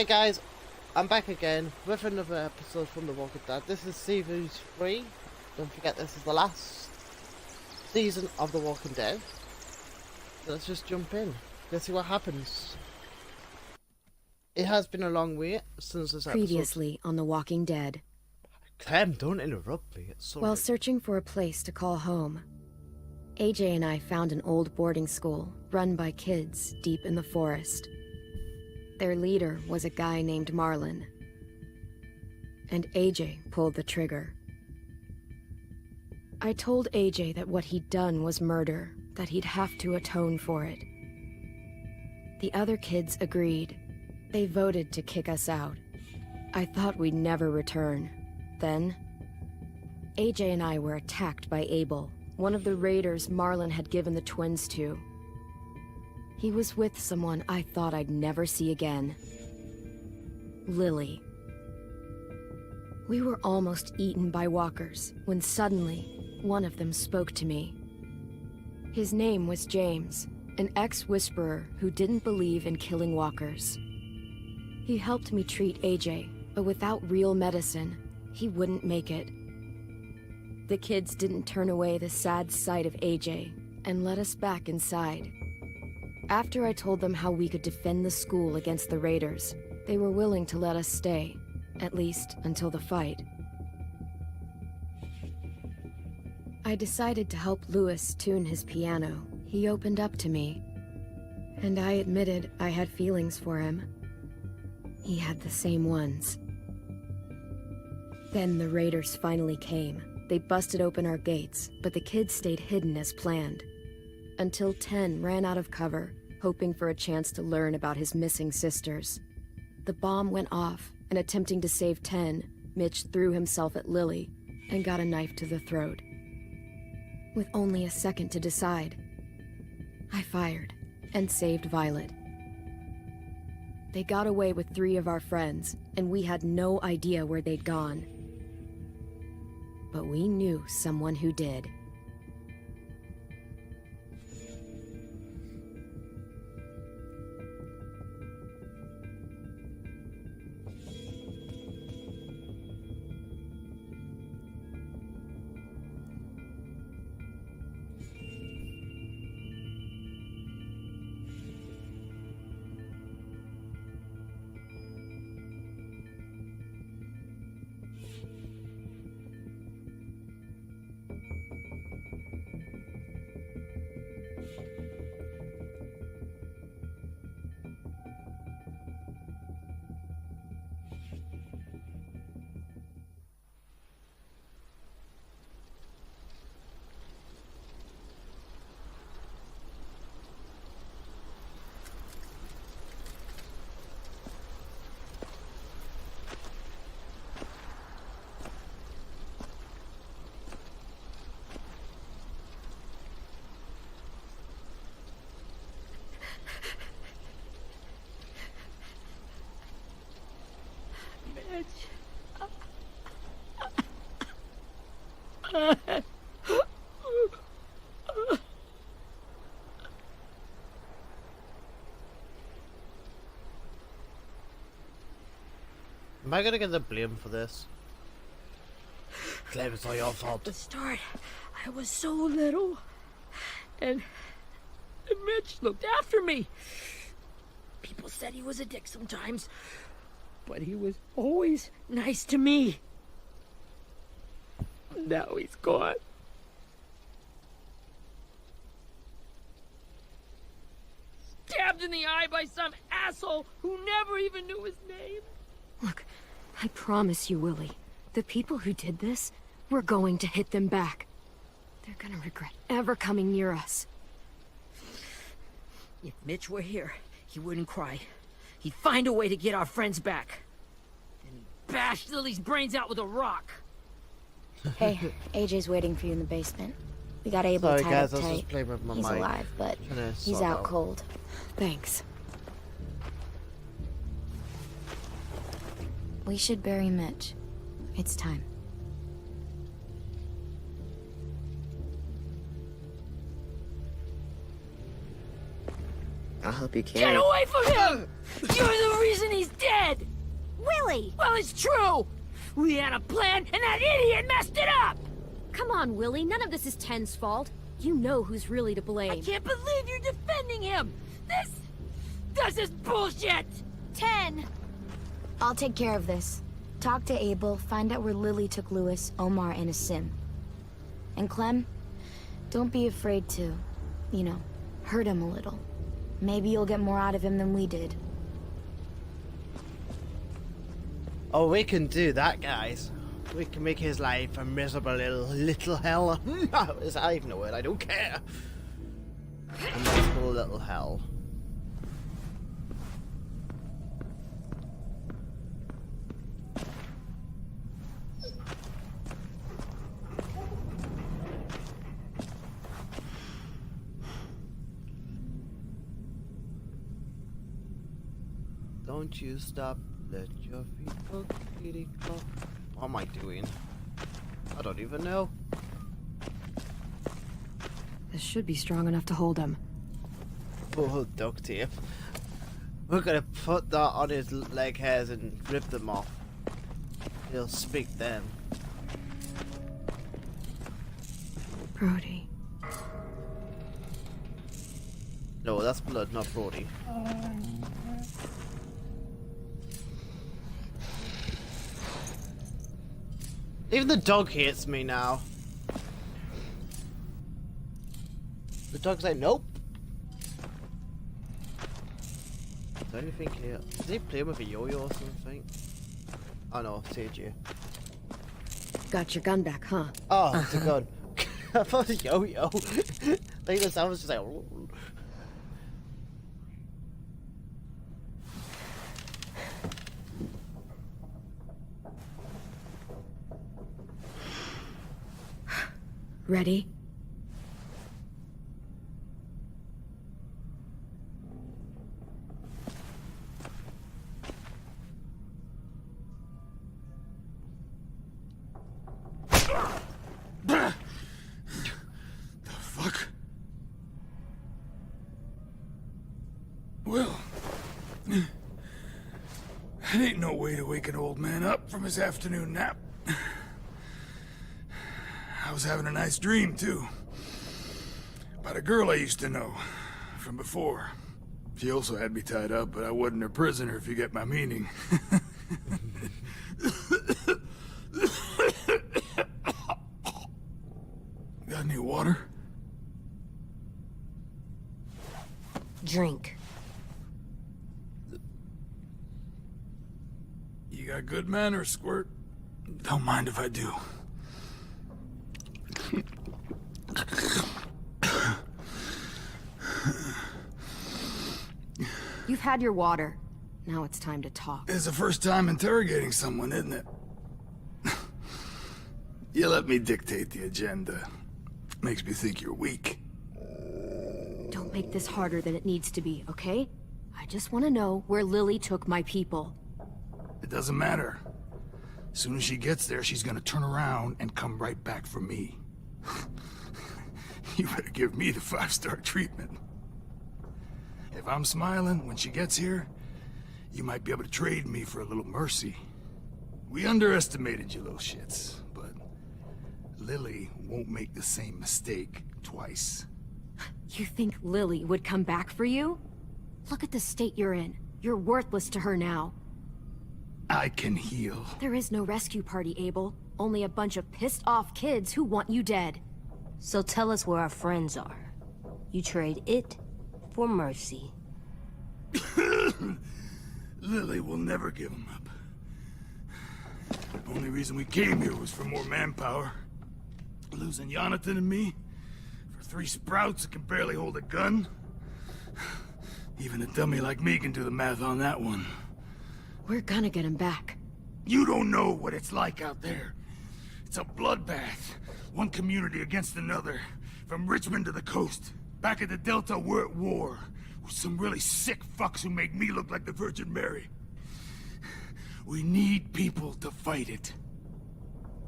guys, I'm back again with another episode from The Walking Dead. This is Season 3. Don't forget this is the last season of The Walking Dead. So let's just jump in. Let's see what happens. It has been a long wait since this episode. Previously on The Walking Dead. Clem, don't interrupt me. It's so While searching for a place to call home, AJ and I found an old boarding school run by kids deep in the forest. Their leader was a guy named Marlon, and AJ pulled the trigger. I told AJ that what he'd done was murder, that he'd have to atone for it. The other kids agreed. They voted to kick us out. I thought we'd never return. Then, AJ and I were attacked by Abel, one of the raiders Marlon had given the twins to. He was with someone I thought I'd never see again. Lily. We were almost eaten by walkers when suddenly one of them spoke to me. His name was James, an ex-whisperer who didn't believe in killing walkers. He helped me treat AJ, but without real medicine, he wouldn't make it. The kids didn't turn away the sad sight of AJ and let us back inside. After I told them how we could defend the school against the raiders, they were willing to let us stay, at least until the fight. I decided to help Louis tune his piano. He opened up to me, and I admitted I had feelings for him. He had the same ones. Then the raiders finally came. They busted open our gates, but the kids stayed hidden as planned. Until 10 ran out of cover, hoping for a chance to learn about his missing sisters. The bomb went off, and attempting to save 10, Mitch threw himself at Lily and got a knife to the throat. With only a second to decide, I fired and saved Violet. They got away with 3 of our friends, and we had no idea where they'd gone. But we knew someone who did. Am I gonna get the blame for this? Clem, it's all your fault. At the start, I was so little, and Mitch looked after me. People said he was a dick sometimes, but he was always nice to me. Now he's gone. Stabbed in the eye by some asshole who never even knew his name. Look, I promise you, Willie, the people who did this, we're going to hit them back. They're gonna regret ever coming near us. If Mitch were here, he wouldn't cry. He'd find a way to get our friends back. Then he'd bash Lily's brains out with a rock. Hey, AJ's waiting for you in the basement. We got Abel Sorry tied guys, I up was tight. just playing with my He's mic. alive, but Trying to he's sort out cold. Thanks. We should bury Mitch. It's time. I'll help you Get carry. away from him! You're the reason he's dead! Willie! Well, it's true! We had a plan, and that idiot messed it up! Come on, Willie, none of this is Ten's fault. You know who's really to I blame. can't believe you're defending him! This is bullshit! 10! I'll take care of this. Talk to Abel, find out where Lily took Lewis, Omar, and a sim. And Clem, don't be afraid to, you know, hurt him a little. Maybe you'll get more out of him than we did. Oh, we can do that, guys. We can make his life a miserable little hell. Is that even a word? I don't care. A miserable little hell. Don't you stop, let your feet go, kitty clock. What am I doing? I don't even know. This should be strong enough to hold him. Oh, duct tape. We're gonna put that on his leg hairs and rip them off. He'll speak then. Brody. No, that's blood, not Brody. Even the dog hates me now. The dog's like, nope. Is there anything here? Is he playing with a yo-yo or something? Oh no, Sage. Got your gun back, huh? Oh, it's a gun. I thought it was a yo-yo. Like the sound was just like... Ready? The fuck? Well, that ain't no way to wake an old man up from his afternoon nap. I was having a nice dream, too. About a girl I used to know from before. She also had me tied up, but I wasn't her prisoner, if you get my meaning. Got any water? Drink. You got good manners, Squirt. Don't mind if I do. You've had your water. Now it's time to talk. It's the first time interrogating someone, isn't it? You let me dictate the agenda. Makes me think you're weak. Don't make this harder than it needs to be, okay? I just want to know where Lily took my people. It doesn't matter. As soon as she gets there, she's gonna turn around and come right back for me. You better give me the 5-star treatment. If I'm smiling when she gets here, you might be able to trade me for a little mercy. We underestimated you little shits, but Lily won't make the same mistake twice. You think Lily would come back for you? Look at the state you're in. You're worthless to her now. I can heal. There is no rescue party, Abel. Only a bunch of pissed-off kids who want you dead. So tell us where our friends are. You trade it for mercy. Lily will never give him up. The only reason we came here was for more manpower. Losing Jonathan and me for 3 sprouts that can barely hold a gun. Even a dummy like me can do the math on that one. We're gonna get him back. You don't know what it's like out there. It's a bloodbath. One community against another. From Richmond to the coast. Back at the Delta, we're at war. With some really sick fucks who make me look like the Virgin Mary. We need people to fight it.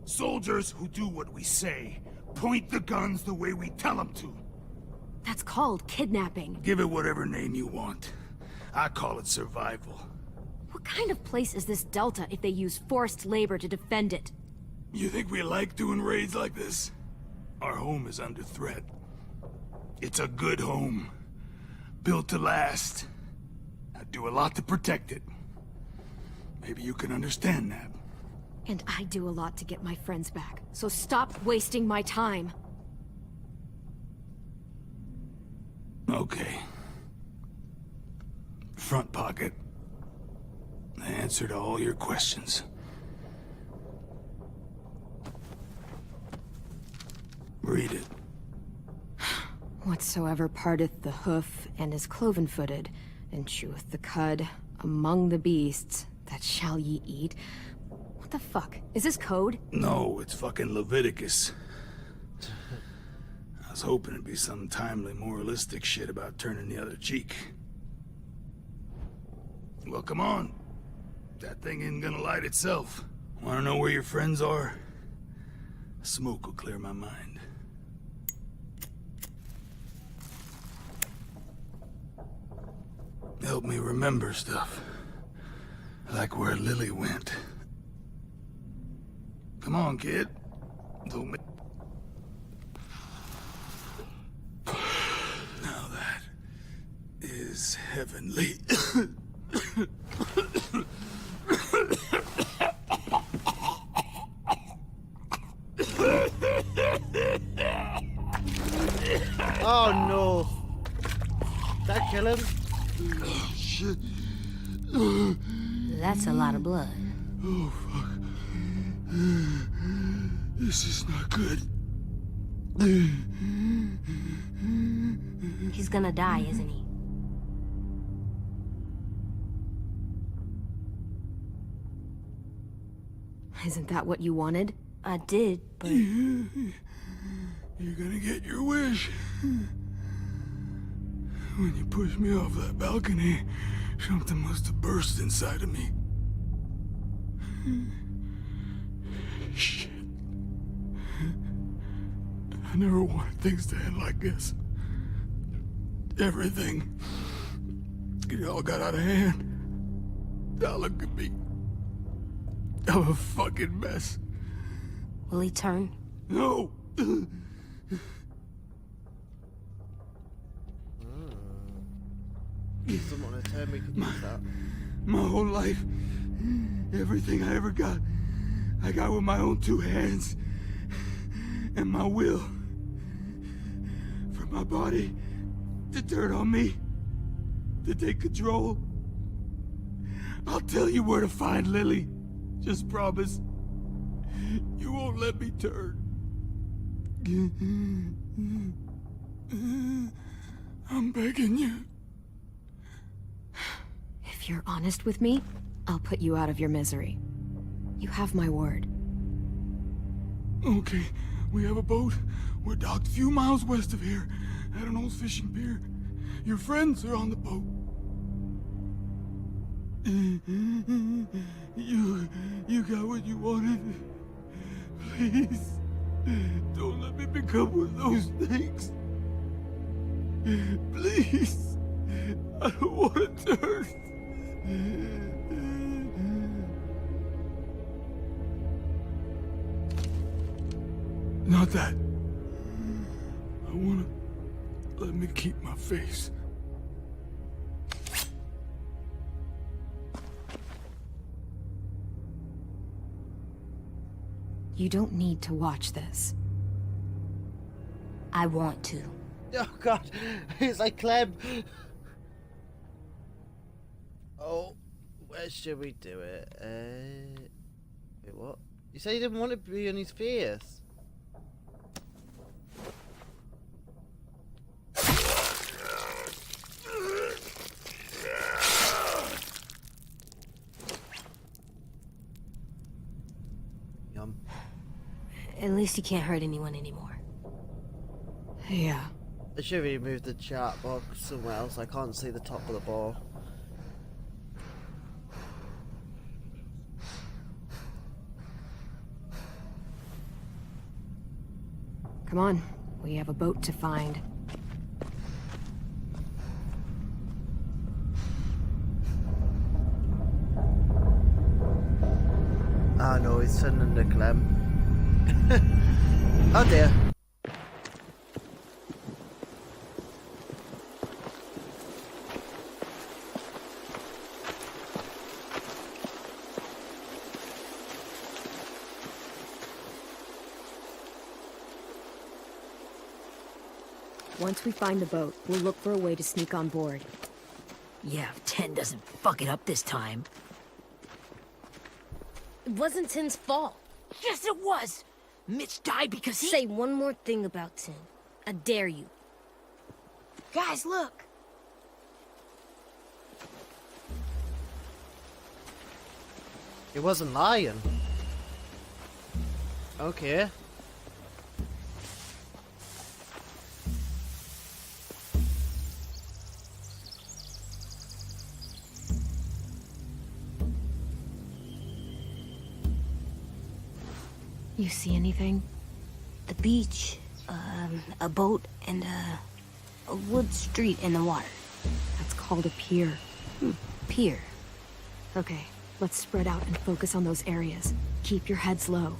Soldiers who do what we say. Point the guns the way we tell them to. That's called kidnapping. Give it whatever name you want. I call it survival. What kind of place is this Delta if they use forced labor to defend it? You think we like doing raids like this? Our home is under threat. It's a good home. Built to last. I do a lot to protect it. Maybe you can understand that. And I do a lot to get my friends back, so stop wasting my time. Okay. Front pocket. The answer to all your questions. Read it. Whatsoever parteth the hoof and is cloven-footed, and cheweth the cud among the beasts, that shall ye eat. What the fuck? Is this code? No, it's fucking Leviticus. I was hoping it'd be some timely moralistic shit about turning the other cheek. Well, come on. That thing ain't gonna light itself. Wanna know where your friends are? Smoke will clear my mind. Help me remember stuff. Like where Lily went. Come on, kid. Don't make... Now that is heavenly. Oh no! Did that kill him? Oh, shit. That's a lot of blood. Oh, fuck. This is not good. He's gonna die, isn't he? Isn't that what you wanted? I did, but You're gonna get your wish. When you pushed me off that balcony, something must have burst inside of me. Shit. I never wanted things to end like this. Everything. It all got out of hand. Now look at me. I'm a fucking mess. will he turn? No! Someone to turn me could use that. My whole life, everything I ever got, I got with my own two hands. And my will. For my body to turn on me, to take control. I'll tell you where to find Lily. Just promise. You won't let me turn. I'm begging you. If you're honest with me, I'll put you out of your misery. You have my word. Okay, we have a boat. We're docked a few miles west of here, at an old fishing pier. Your friends are on the boat. You got what you wanted. Please, don't let me become one of those things. Please, I don't want to turn. Not that. I wanna let me keep my face. You don't need to watch this. I want to. Oh god, it's like Clem. Oh, where should we do it? Wait, what? You said you didn't want it to be on his face. Yum. At least he can't hurt anyone anymore. Yeah. I should have moved the chat box somewhere else. I can't see the top of the bar. Come on. We have a boat to find. it's turning into Clem. Oh dear. Once we find the boat, we'll look for a way to sneak on board. Yeah, if 10 doesn't fuck it up this time. It wasn't Tin's fault. Yes, it was! Mitch died because he... Say one more thing about Tin. I dare you. Guys, look! He wasn't lying. Okay. You see anything? The beach, a boat, and a wood street in the water. That's called a pier. Pier. Okay, let's spread out and focus on those areas. Keep your heads low.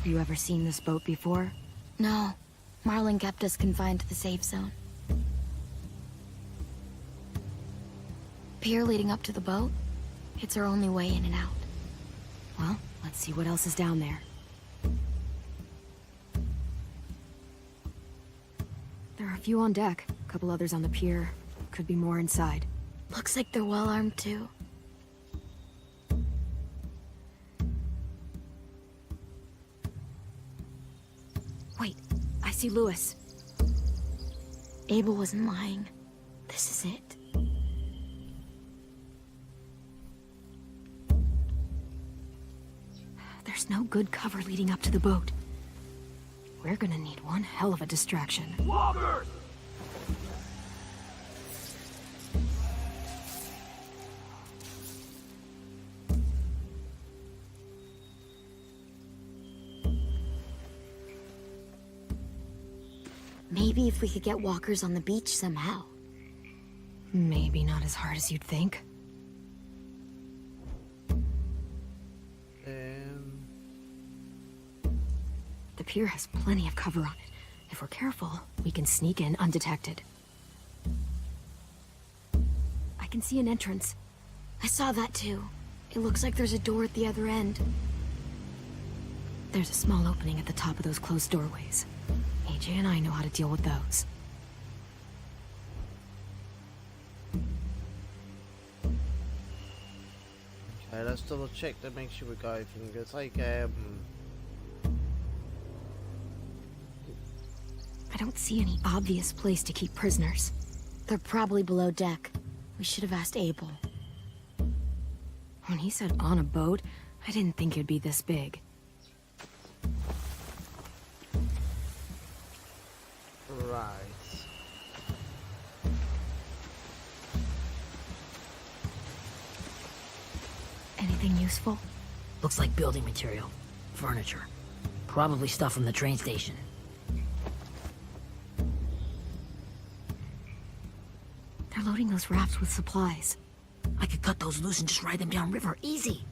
You ever seen this boat before? No. Marlin kept us confined to the safe zone. Pier leading up to the boat? It's our only way in and out. Well, let's see what else is down there. There are a few on deck, a couple others on the pier. Could be more inside. Looks like they're well armed too. Wait, I see Lewis. Abel wasn't lying. This is it. There's no good cover leading up to the boat. We're gonna need one hell of a distraction. Loggers! Maybe if we could get walkers on the beach somehow. Maybe not as hard as you'd think. The pier has plenty of cover on it. If we're careful, we can sneak in undetected. I can see an entrance. I saw that too. It looks like there's a door at the other end. There's a small opening at the top of those closed doorways. AJ and I know how to deal with those. Okay, let's double check to make sure we got everything. It's like, I don't see any obvious place to keep prisoners. They're probably below deck. We should have asked Abel. When he said on a boat, I didn't think it'd be this big. right. Anything useful? Looks like building material. Furniture. Probably stuff from the train station. They're loading those rafts with supplies. I could cut those loose and just ride them downriver. Easy.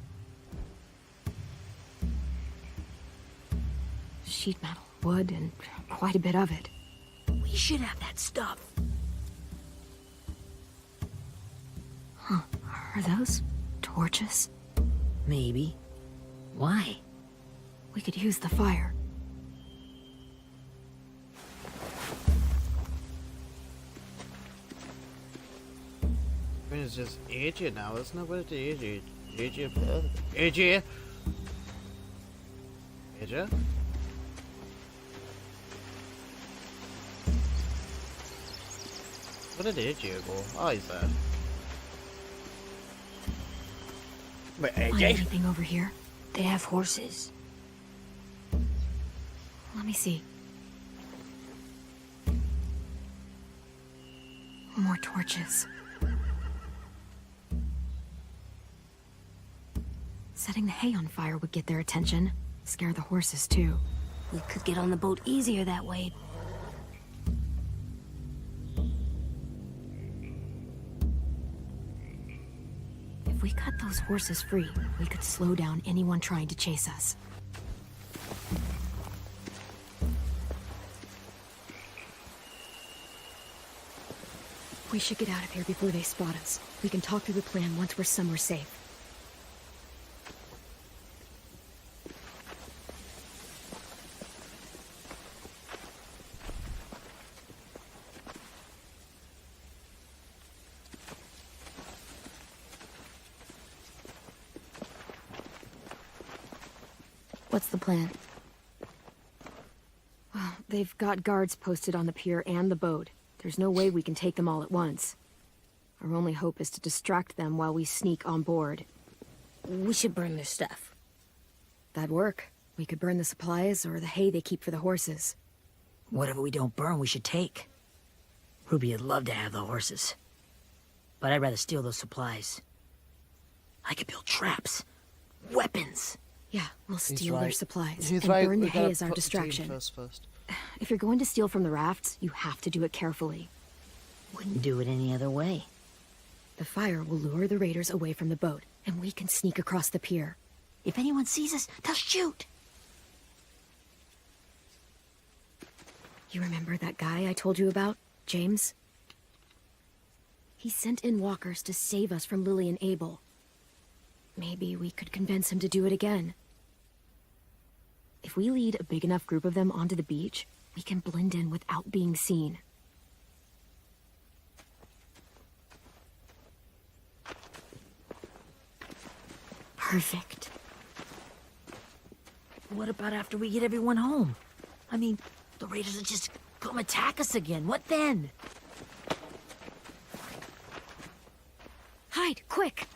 Sheet metal, wood, and quite a bit of it. We should have that stuff. Huh. Are those torches? Maybe. Why? We could use the fire. I mean, it's just AJ now, isn't it? What is AJ? AJ? AJ? AJ? Where did AJ go? Oh, he's there. Wait, Find AJ? anything over here? They have horses. Let me see. More torches. Setting the hay on fire would get their attention. Scare the horses, too. We could get on the boat easier that way. If we cut those horses free, we could slow down anyone trying to chase us. We should get out of here before they spot us. We can talk through the plan once we're somewhere safe. What's the plan? Well, they've got guards posted on the pier and the boat. There's no way we can take them all at once. Our only hope is to distract them while we sneak on board. We should burn their stuff. That'd work. We could burn the supplies or the hay they keep for the horses. Whatever we don't burn, we should take. Ruby would love to have the horses. But I'd rather steal those supplies. I could build traps. Weapons. Yeah, we'll He's steal their right. supplies He's and right. burn the We gotta hay as our put the team distraction. first. If you're going to steal from the rafts, you have to do it carefully. Wouldn't do it any other way. The fire will lure the raiders away from the boat, and we can sneak across the pier. If anyone sees us, they'll shoot. You remember that guy I told you about, James? He sent in walkers to save us from Lily and Abel. Maybe we could convince him to do it again. If we lead a big enough group of them onto the beach, we can blend in without being seen. Perfect. What about after we get everyone home? I mean, the raiders will just come attack us again. What then? Hide, quick!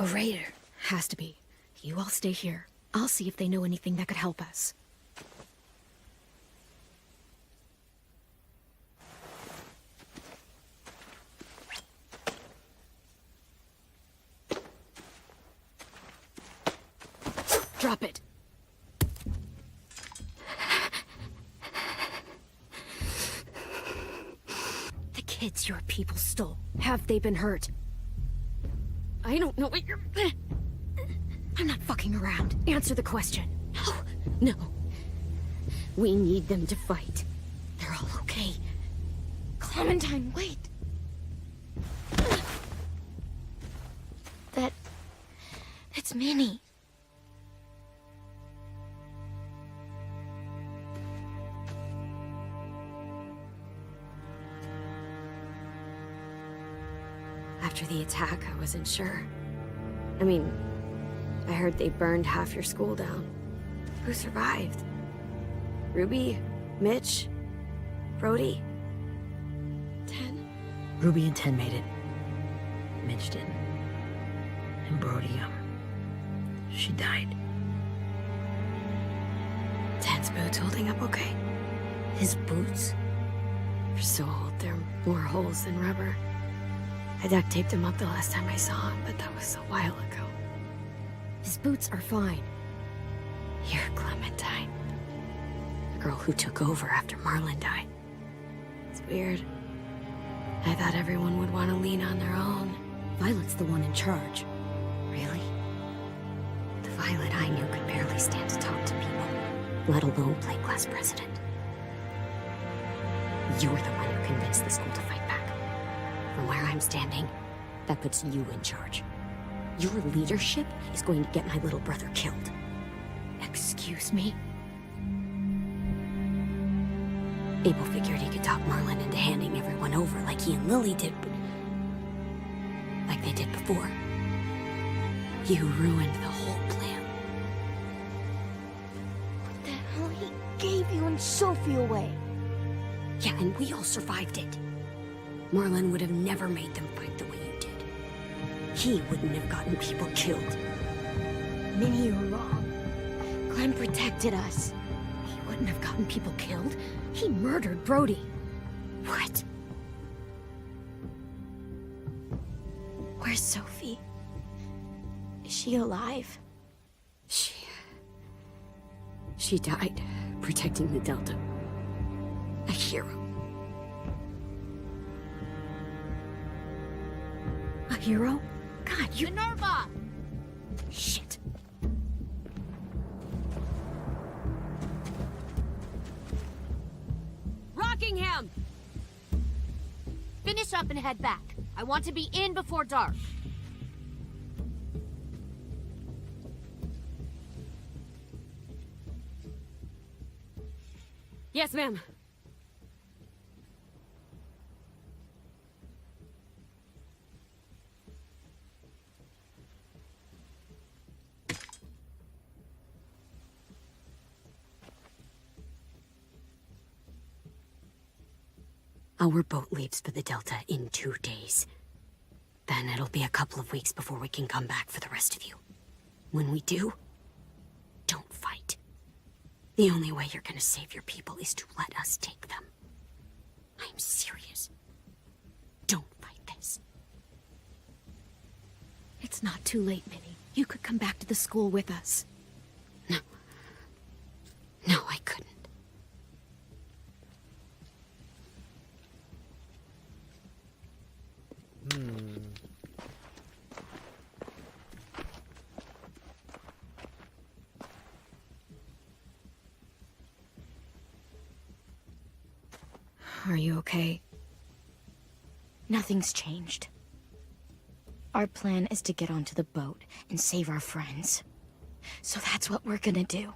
A raider. Has to be. You all stay here. I'll see if they know anything that could help us. Drop it. The kids your people stole. Have they been hurt? I don't know what you're... I'm not fucking around. Answer the question. No. We need them to fight. They're all okay. Clementine, wait. That's Minnie. After the attack, I wasn't sure. I mean, I heard they burned half your school down. Who survived? Ruby? Mitch? Brody? 10? Ruby and 10 made it. Mitch didn't. And Brody, she died. 10's boots holding up okay? His boots? They're so old, there are more holes than rubber. I duct taped him up the last time I saw him, but that was a while ago. His boots are fine. You're Clementine. The girl who took over after Marlon died. It's weird. I thought everyone would want to lean on their own. Violet's the one in charge. Really? The Violet I knew could barely stand to talk to people, let alone play class president. You're the one who convinced the school to fight back. From where I'm standing, that puts you in charge. Your leadership is going to get my little brother killed. Excuse me? Abel figured he could talk Marlon into handing everyone over like he and Lily did, but... like they did before. You ruined the whole plan. What the hell? He gave you and Sophie away. Yeah, and we all survived it. Marlon would have never made them fight the way you did. he wouldn't have gotten people killed. Minnie, you're wrong. Clem protected us. He wouldn't have gotten people killed. He murdered Brody. What? Where's Sophie? Is she alive? She died protecting the Delta. A hero. A hero? God, you... Minerva! Shit. Rockingham! Finish up and head back. I want to be in before dark. Yes, ma'am. Our boat leaves for the Delta in 2 days. Then it'll be a couple of weeks before we can come back for the rest of you. When we do, don't fight. The only way you're gonna save your people is to let us take them. I'm serious. Don't fight this. It's not too late, Minnie. You could come back to the school with us. No. No, I couldn't. Are you okay? Nothing's changed. Our plan is to get onto the boat and save our friends. So that's what we're gonna do.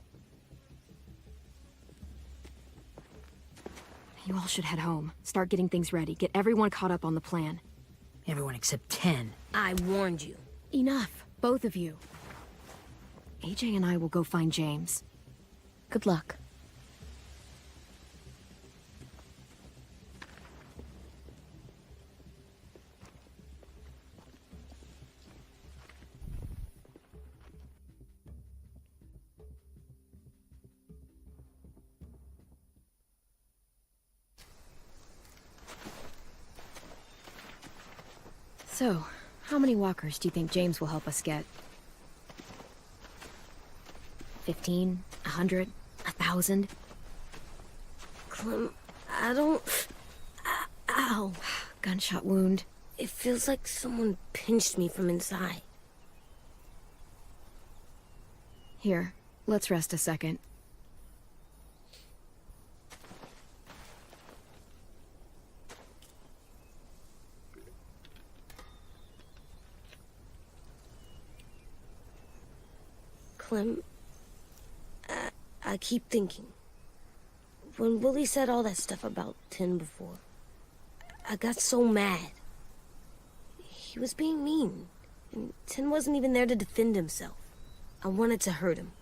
You all should head home. Start getting things ready. Get everyone caught up on the plan. Everyone except 10. I warned you. Enough, both of you. AJ and I will go find James. Good luck. So, how many walkers do you think James will help us get? 15? 100? 1,000? Clem, I don't... Ow. Gunshot wound. It feels like someone pinched me from inside. Here, let's rest a second. Clem, I keep thinking. When Willie said all that stuff about 10 before, I got so mad. He was being mean, and 10 wasn't even there to defend himself. I wanted to hurt him.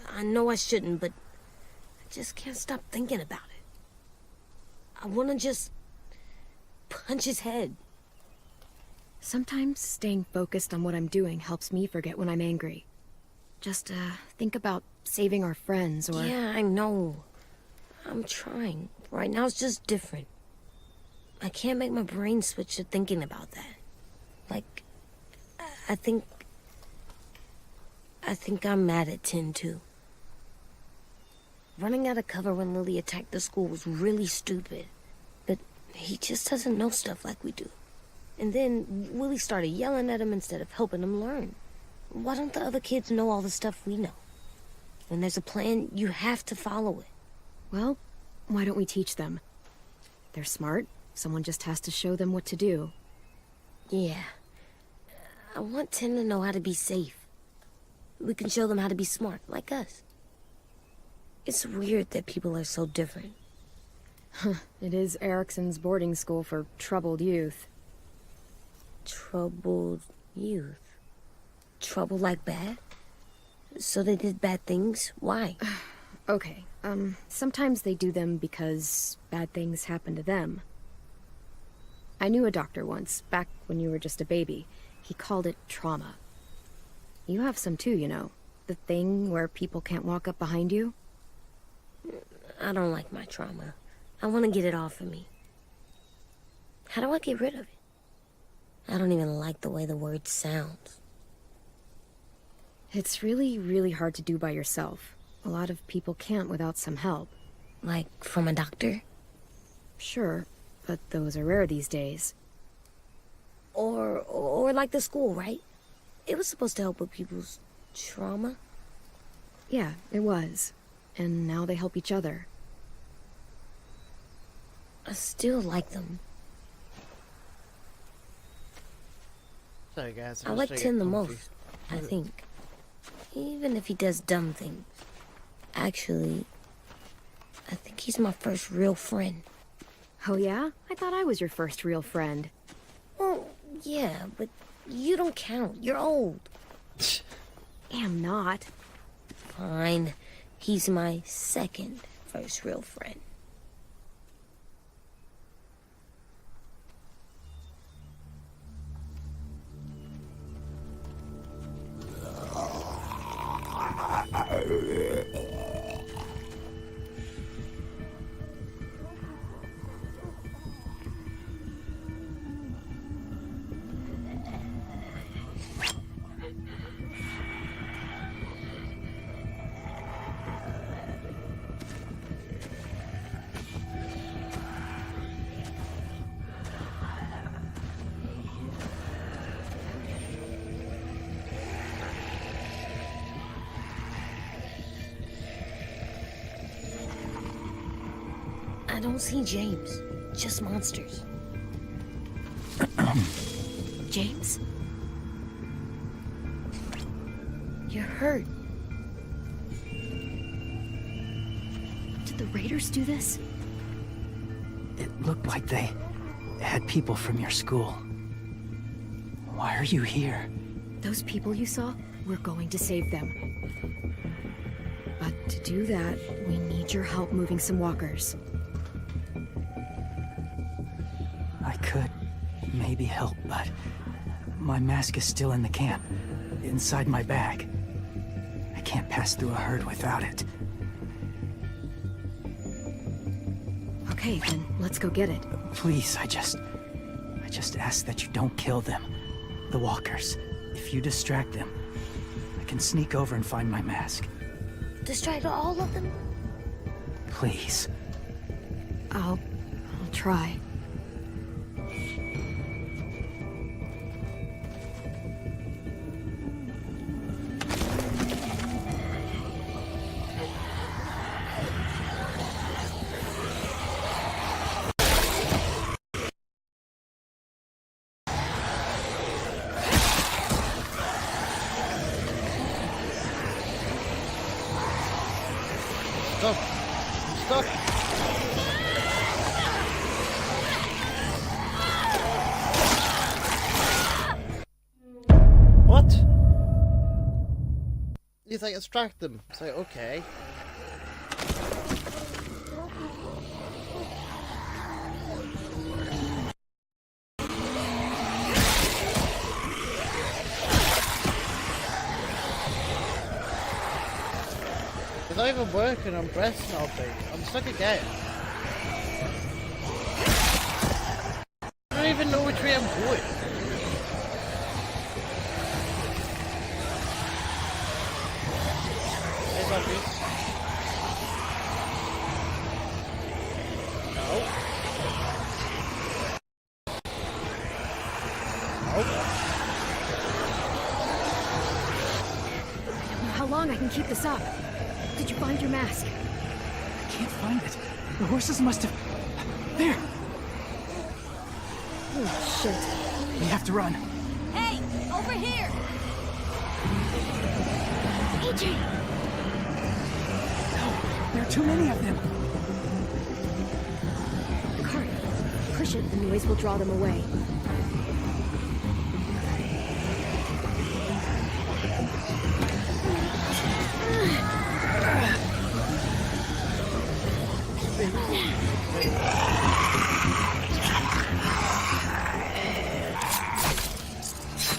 I know I shouldn't, but I just can't stop thinking about it. I want to just punch his head. Sometimes staying focused on what I'm doing helps me forget when I'm angry. Just, think about saving our friends, or... Yeah, I know. I'm trying. Right now it's just different. I can't make my brain switch to thinking about that. Like, I think I'm mad at 10 too. Running out of cover when Lily attacked the school was really stupid. But he just doesn't know stuff like we do. And then Willie started yelling at him instead of helping him learn. Why don't the other kids know all the stuff we know? When there's a plan, you have to follow it. Well, why don't we teach them? They're smart. Someone just has to show them what to do. Yeah. I want 10 to know how to be safe. We can show them how to be smart, like us. It's weird that people are so different. It is Erickson's boarding school for troubled youth. Troubled youth? Trouble like bad? So they did bad things? Why? Okay, sometimes they do them because bad things happen to them. I knew a doctor once, back when you were just a baby. He called it trauma. You have some too, you know. The thing where people can't walk up behind you. I don't like my trauma. I want to get it off of me. How do I get rid of it? I don't even like the way the word sounds. It's really, really hard to do by yourself. A lot of people can't without some help. Like, from a doctor? Sure, but those are rare these days. Or like the school, right? It was supposed to help with people's trauma. Yeah, it was. And now they help each other. I still like them. Sorry guys, I like Tin the most, I think. Even if he does dumb things. Actually, I think he's my first real friend. Oh yeah? I thought I was your first real friend. Well, yeah, but you don't count. You're old. Am not. Fine. He's my second first real friend. I don't see James, just monsters. James? You're hurt. Did the raiders do this? It looked like they had people from your school. Why are you here? Those people you saw? We're going to save them. But to do that, we need your help moving some walkers. I could maybe help, but my mask is still in the camp, inside my bag. I can't pass through a herd without it. Okay, then let's go get it. Please, I just ask that you don't kill them. The walkers. If you distract them, I can sneak over and find my mask. Distract all of them? Please. I'll try. Stuck. I'm stuck. What? You think extract them? It's like, okay. It's not even working, I'm pressing all thing. I'm stuck again. I don't even know which way I'm going. It's obvious. No. How long I can keep this up? Did you find your mask? I can't find it. The horses must have... There! Oh, shit. We have to run. Hey, over here! AJ! No, there are too many of them. Cart, push it. The noise will draw them away.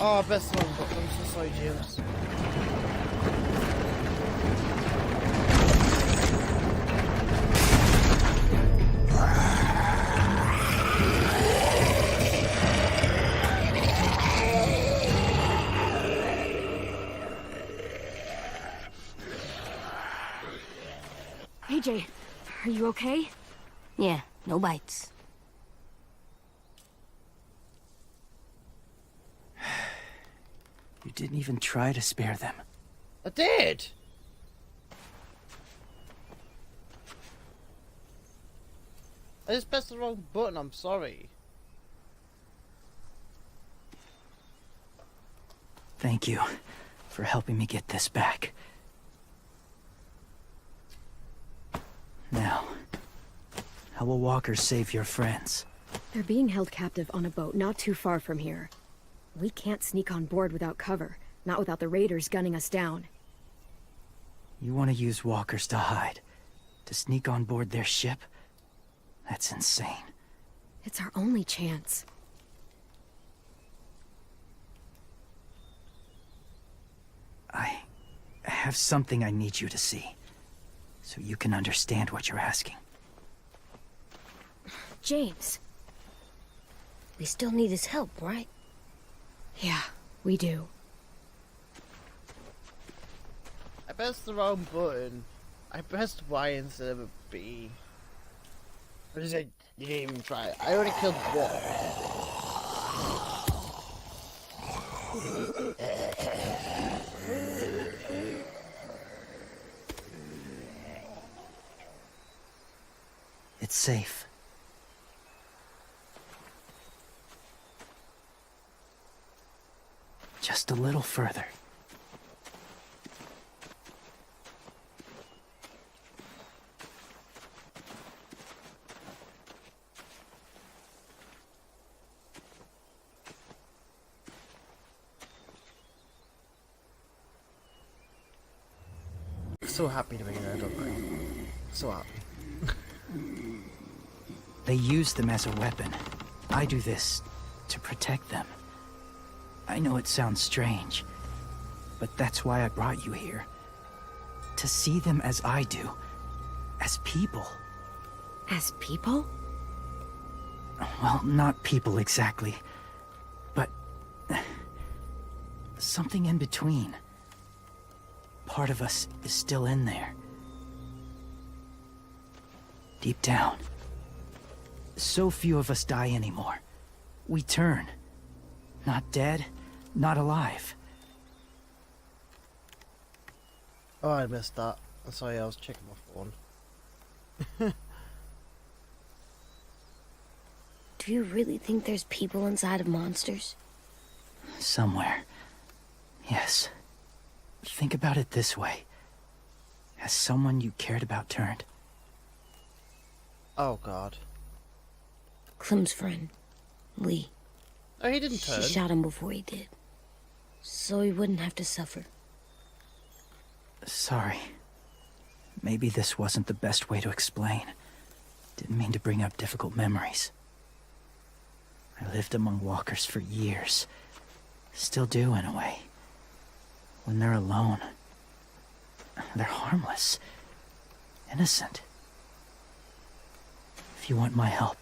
Oh, best one, but I'm so sorry, James. AJ, are you okay? Yeah, no bites. You didn't even try to spare them. I did! I just pressed the wrong button, I'm sorry. Thank you for helping me get this back. Now, how will walkers save your friends? They're being held captive on a boat not too far from here. We can't sneak on board without cover, not without the raiders gunning us down. You want to use walkers to hide? To sneak on board their ship? That's insane. It's our only chance. I have something I need you to see, so you can understand what you're asking. James. We still need his help, right? Yeah, we do. I pressed the wrong button. I pressed Y instead of a B. What is it? You didn't even try it. I already killed one. It's safe. Just a little further. So happy to be there, don't I? So happy. They use them as a weapon. I do this to protect them. I know it sounds strange, but that's why I brought you here. To see them as I do. As people. As people? Well, not people exactly, but something in between. Part of us is still in there. Deep down. So few of us die anymore. We turn. Not dead, not alive. Oh, I missed that. I'm sorry, I was checking my phone. Do you really think there's people inside of monsters? Somewhere. Yes. Think about it this way. Has someone you cared about turned? Oh god. Clem's friend, Lee. Oh, he didn't She turn. shot him before he did. So he wouldn't have to suffer. Sorry. Maybe this wasn't the best way to explain. Didn't mean to bring up difficult memories. I lived among walkers for years. Still do, in a way. When they're alone, they're harmless. Innocent. If you want my help,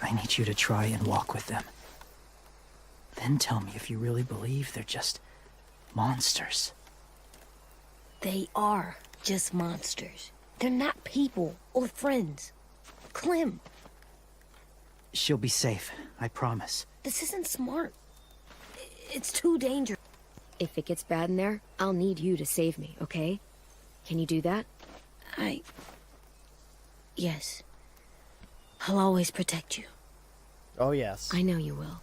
I need you to try and walk with them. Then tell me if you really believe they're just monsters. They are just monsters. They're not people or friends. Clem, She'll be safe, I promise. this isn't smart. It's too dangerous. If it gets bad in there, I'll need you to save me, okay? Can you do that? Yes. I'll always protect you. Oh yes. I know you will.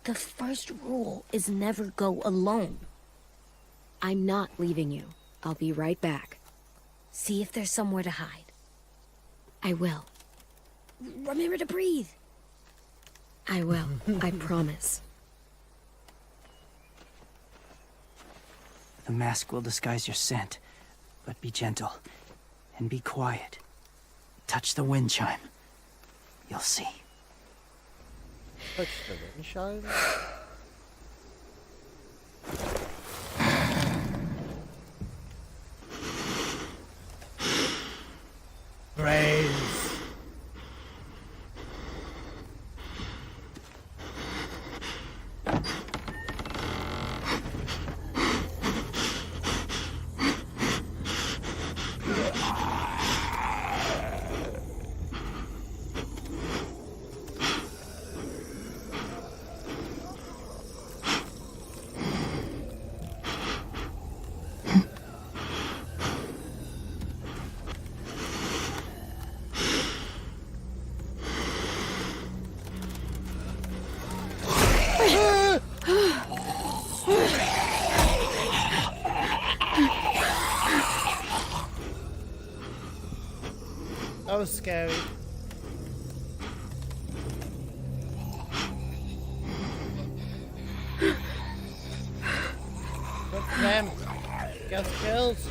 The first rule is never go alone. I'm not leaving you. I'll be right back. See if there's somewhere to hide. I will. Remember to breathe. I will. I promise. The mask will disguise your scent, but be gentle and be quiet. Touch the wind chime. You'll see. Touch the wind chime? Brains. That was scary. Look for them. Get kills.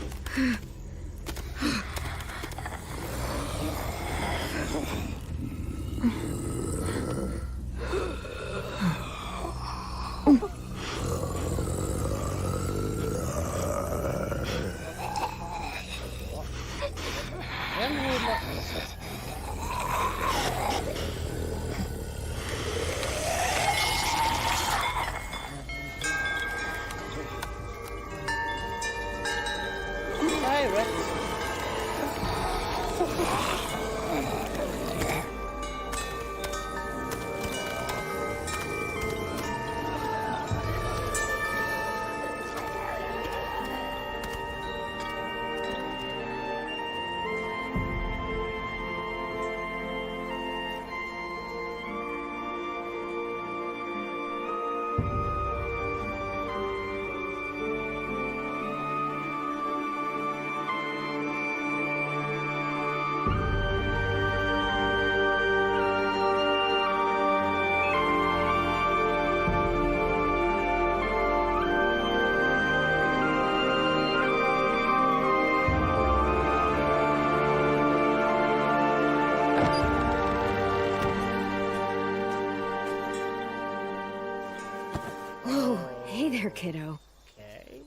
Hey there, kiddo. Okay.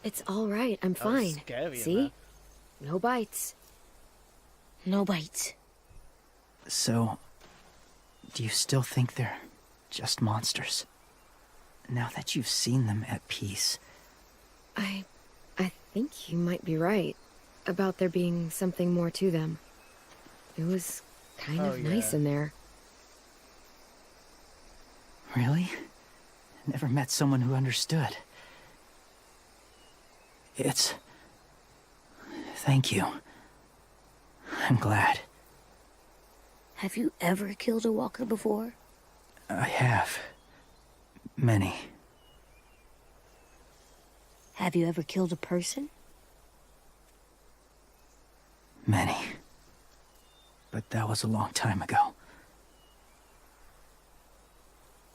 It's all right. I'm That was fine. scary, See? man. No bites. No bites. So, do you still think they're just monsters? Now that you've seen them at peace. I think you might be right about there being something more to them. It was kind of nice in there. Really? Never met someone who understood. Thank you. I'm glad. Have you ever killed a walker before? I have. Many. Have you ever killed a person? Many. But that was a long time ago.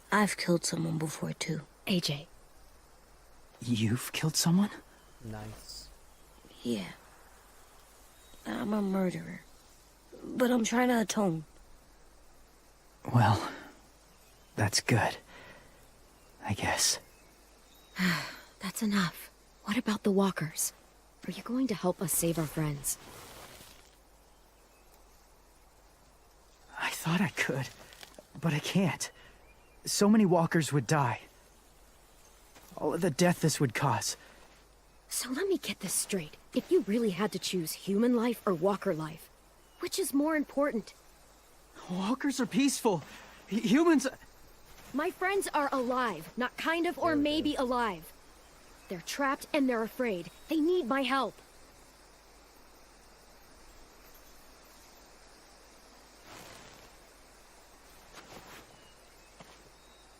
I've killed someone before, too. AJ. You've killed someone? Nice. Yeah. I'm a murderer. But I'm trying to atone. Well, that's good. I guess. That's enough. What about the walkers? Are you going to help us save our friends? I thought I could, but I can't. So many walkers would die. All of the death this would cause. So let me get this straight. If you really had to choose human life or walker life, which is more important? Walkers are peaceful. Humans... My friends are alive, not kind of or maybe alive. They're trapped and they're afraid. They need my help.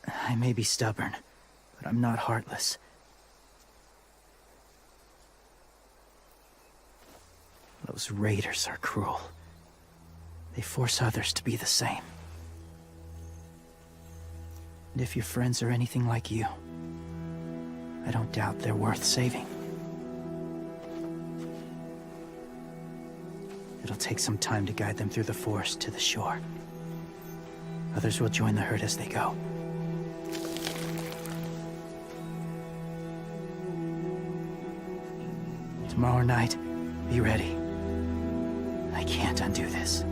I may be stubborn, but I'm not heartless. Those raiders are cruel. They force others to be the same. And if your friends are anything like you, I don't doubt they're worth saving. It'll take some time to guide them through the forest to the shore. Others will join the herd as they go. Tomorrow night, be ready. I can't undo this.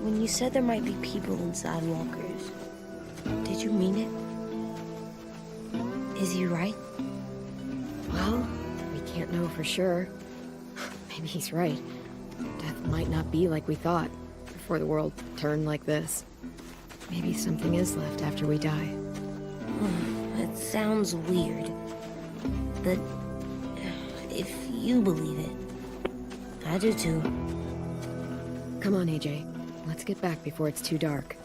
When you said there might be people inside walkers, did you mean it? Is he right? Well, we can't know for sure. Maybe he's right. Death might not be like we thought before the world turned like this. Maybe something is left after we die. That sounds weird. But if you believe it, I do too. Come on, AJ. Let's get back before it's too dark.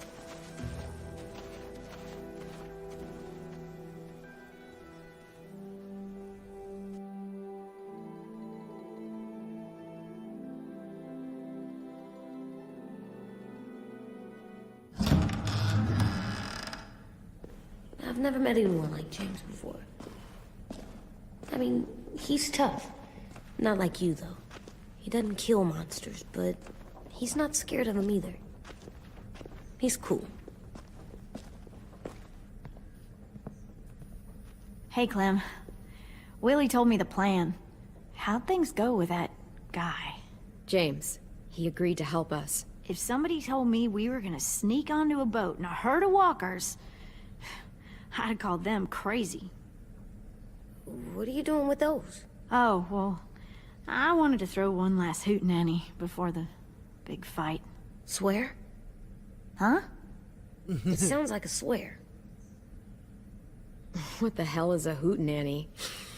I've never met anyone like James before. I mean, he's tough. Not like you, though. He doesn't kill monsters, but he's not scared of them either. He's cool. Hey, Clem. Willie told me the plan. How'd things go with that guy? James, he agreed to help us. If somebody told me we were gonna sneak onto a boat in a herd of walkers, I'd have called them crazy. What are you doing with those? Oh, well, I wanted to throw one last hootenanny before the big fight. Swear? Huh? It sounds like a swear. What the hell is a hootenanny?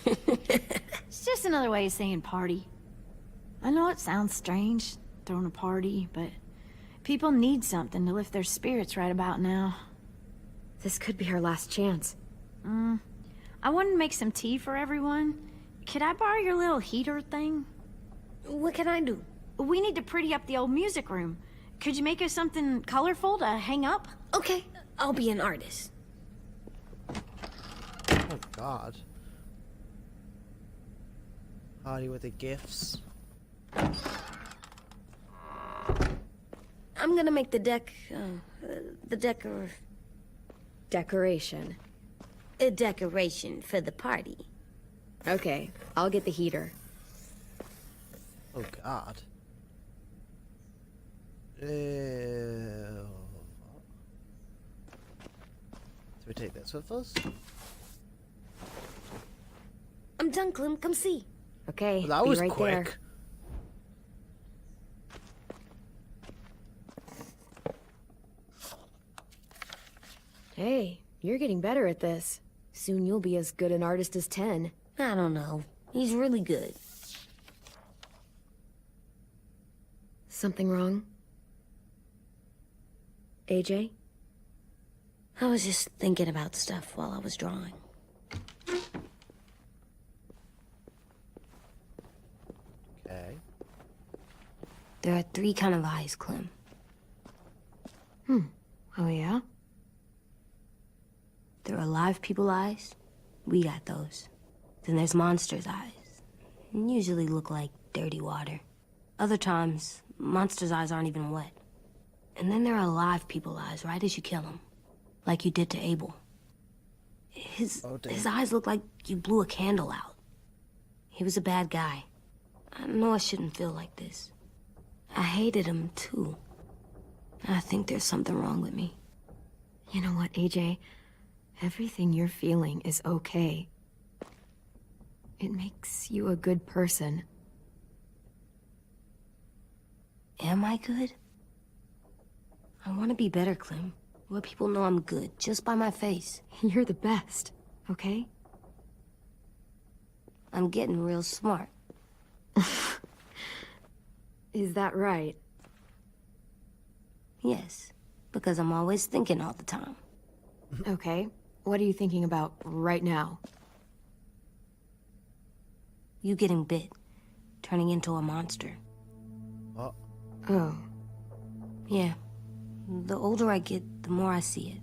It's just another way of saying party. I know it sounds strange, throwing a party, but people need something to lift their spirits right about now. This could be our last chance. I wanted to make some tea for everyone. Could I borrow your little heater thing? What can I do? We need to pretty up the old music room. Could you make us something colorful to hang up? Okay, I'll be an artist. Oh god. Party with the gifts. I'm gonna make the Decoration. a decoration for the party. Okay, I'll get the heater. Oh god. Do we take this with us? I'm done, Clem. Come see. Okay, Well, that be was right quick. there. Hey, you're getting better at this. Soon you'll be as good an artist as 10. I don't know. He's really good. Something wrong? AJ? I was just thinking about stuff while I was drawing. Okay. There are 3 kind of eyes, Clem. Oh yeah? There are live people eyes. We got those. Then there's monsters' eyes. Usually look like dirty water. Other times, monsters' eyes aren't even wet. And then there are live people eyes right as you kill them. Like you did to Abel. His eyes look like you blew a candle out. He was a bad guy. I know I shouldn't feel like this. I hated him too. I think there's something wrong with me. You know what, AJ? Everything you're feeling is okay. It makes you a good person. Am I good? I want to be better, Clem. Where people know I'm good, just by my face. You're the best, okay? I'm getting real smart. Is that right? Yes, because I'm always thinking all the time. Okay. What are you thinking about right now? You getting bit, turning into a monster. What? Oh. Yeah. The older I get, the more I see it.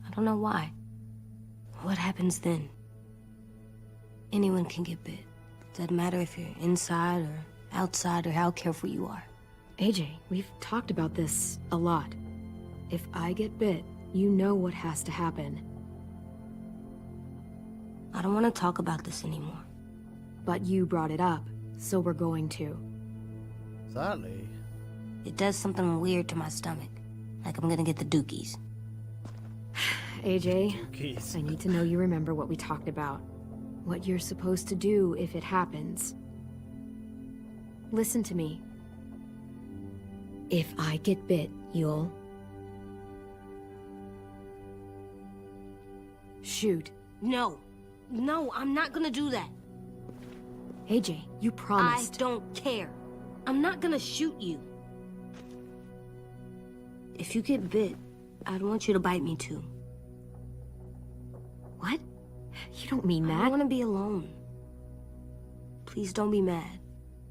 I don't know why. What happens then? Anyone can get bit. Doesn't matter if you're inside or outside or how careful you are. AJ, we've talked about this a lot. If I get bit, you know what has to happen. I don't want to talk about this anymore. But you brought it up, so we're going to. Exactly. It does something weird to my stomach. Like I'm gonna get the dookies. AJ, Cookies. I need to know you remember what we talked about. What you're supposed to do if it happens. Listen to me. If I get bit, you'll... shoot. No. No, I'm not gonna do that. AJ, you promised. I don't care. I'm not gonna shoot you. If you get bit, I'd want you to bite me too. What? You don't mean I that. don't want to be alone. Please don't be mad.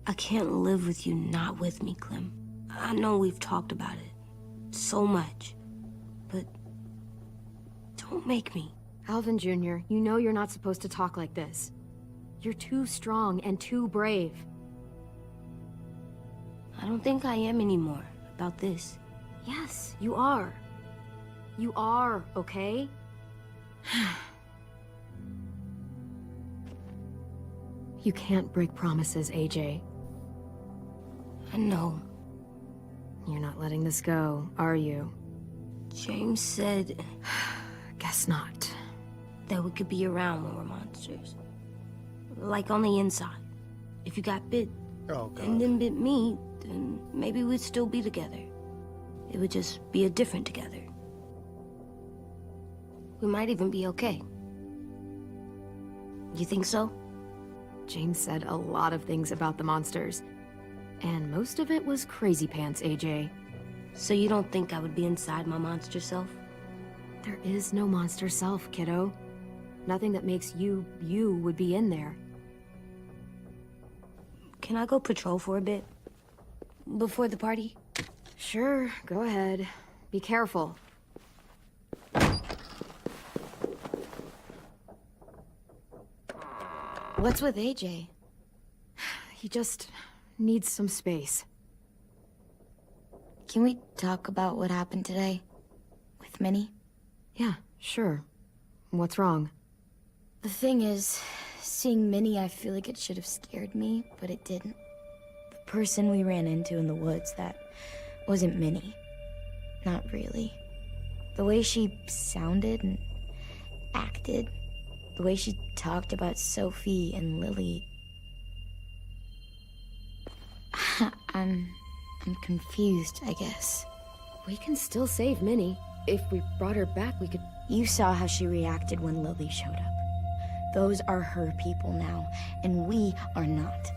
I can't live with you not with me, Clem. I know we've talked about it so much, but don't make me. Alvin Jr., you know you're not supposed to talk like this. You're too strong and too brave. I don't think I am anymore about this. Yes, you are. You are, okay? You can't break promises, AJ. I know. You're not letting this go, are you? James said Guess not. that we could be around when we're monsters. Like on the inside. If you got bit Oh, and God. then bit me, then maybe we'd still be together. It would just be a different together. We might even be okay. You think so? James said a lot of things about the monsters. And most of it was crazy pants, AJ. So you don't think I would be inside my monster self? There is no monster self, kiddo. Nothing that makes you, you would be in there. Can I go patrol for a bit? Before the party? Sure, go ahead. Be careful. What's with AJ? He just needs some space. Can we talk about what happened today? With Minnie? Yeah, sure. What's wrong? The thing is, seeing Minnie, I feel like it should have scared me, but it didn't. The person we ran into in the woods, that wasn't Minnie. Not really. The way she sounded and acted, the way she talked about Sophie and Lily. I'm confused, I guess. We can still save Minnie. If we brought her back, we could... You saw how she reacted when Lily showed up. Those are her people now, and we are not.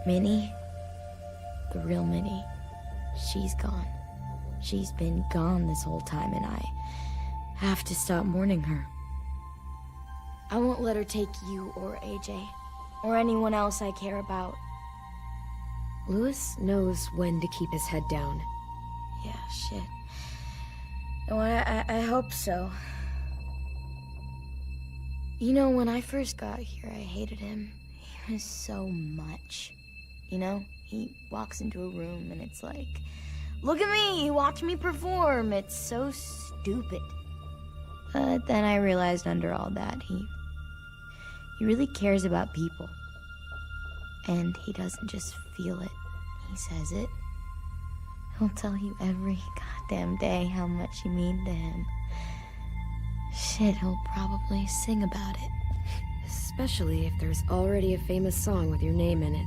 Minnie, the real Minnie, she's gone. She's been gone this whole time, and I have to stop mourning her. I won't let her take you or AJ, or anyone else I care about. Louis knows when to keep his head down. Yeah, shit. No, I hope so. You know, when I first got here, I hated him. He was so much. You know, he walks into a room and it's like, look at me, watch me perform. It's so stupid. But then I realized under all that, he really cares about people. And he doesn't just feel it, he says it. He'll tell you every goddamn day how much you mean to him. Shit, he'll probably sing about it. Especially if there's already a famous song with your name in it.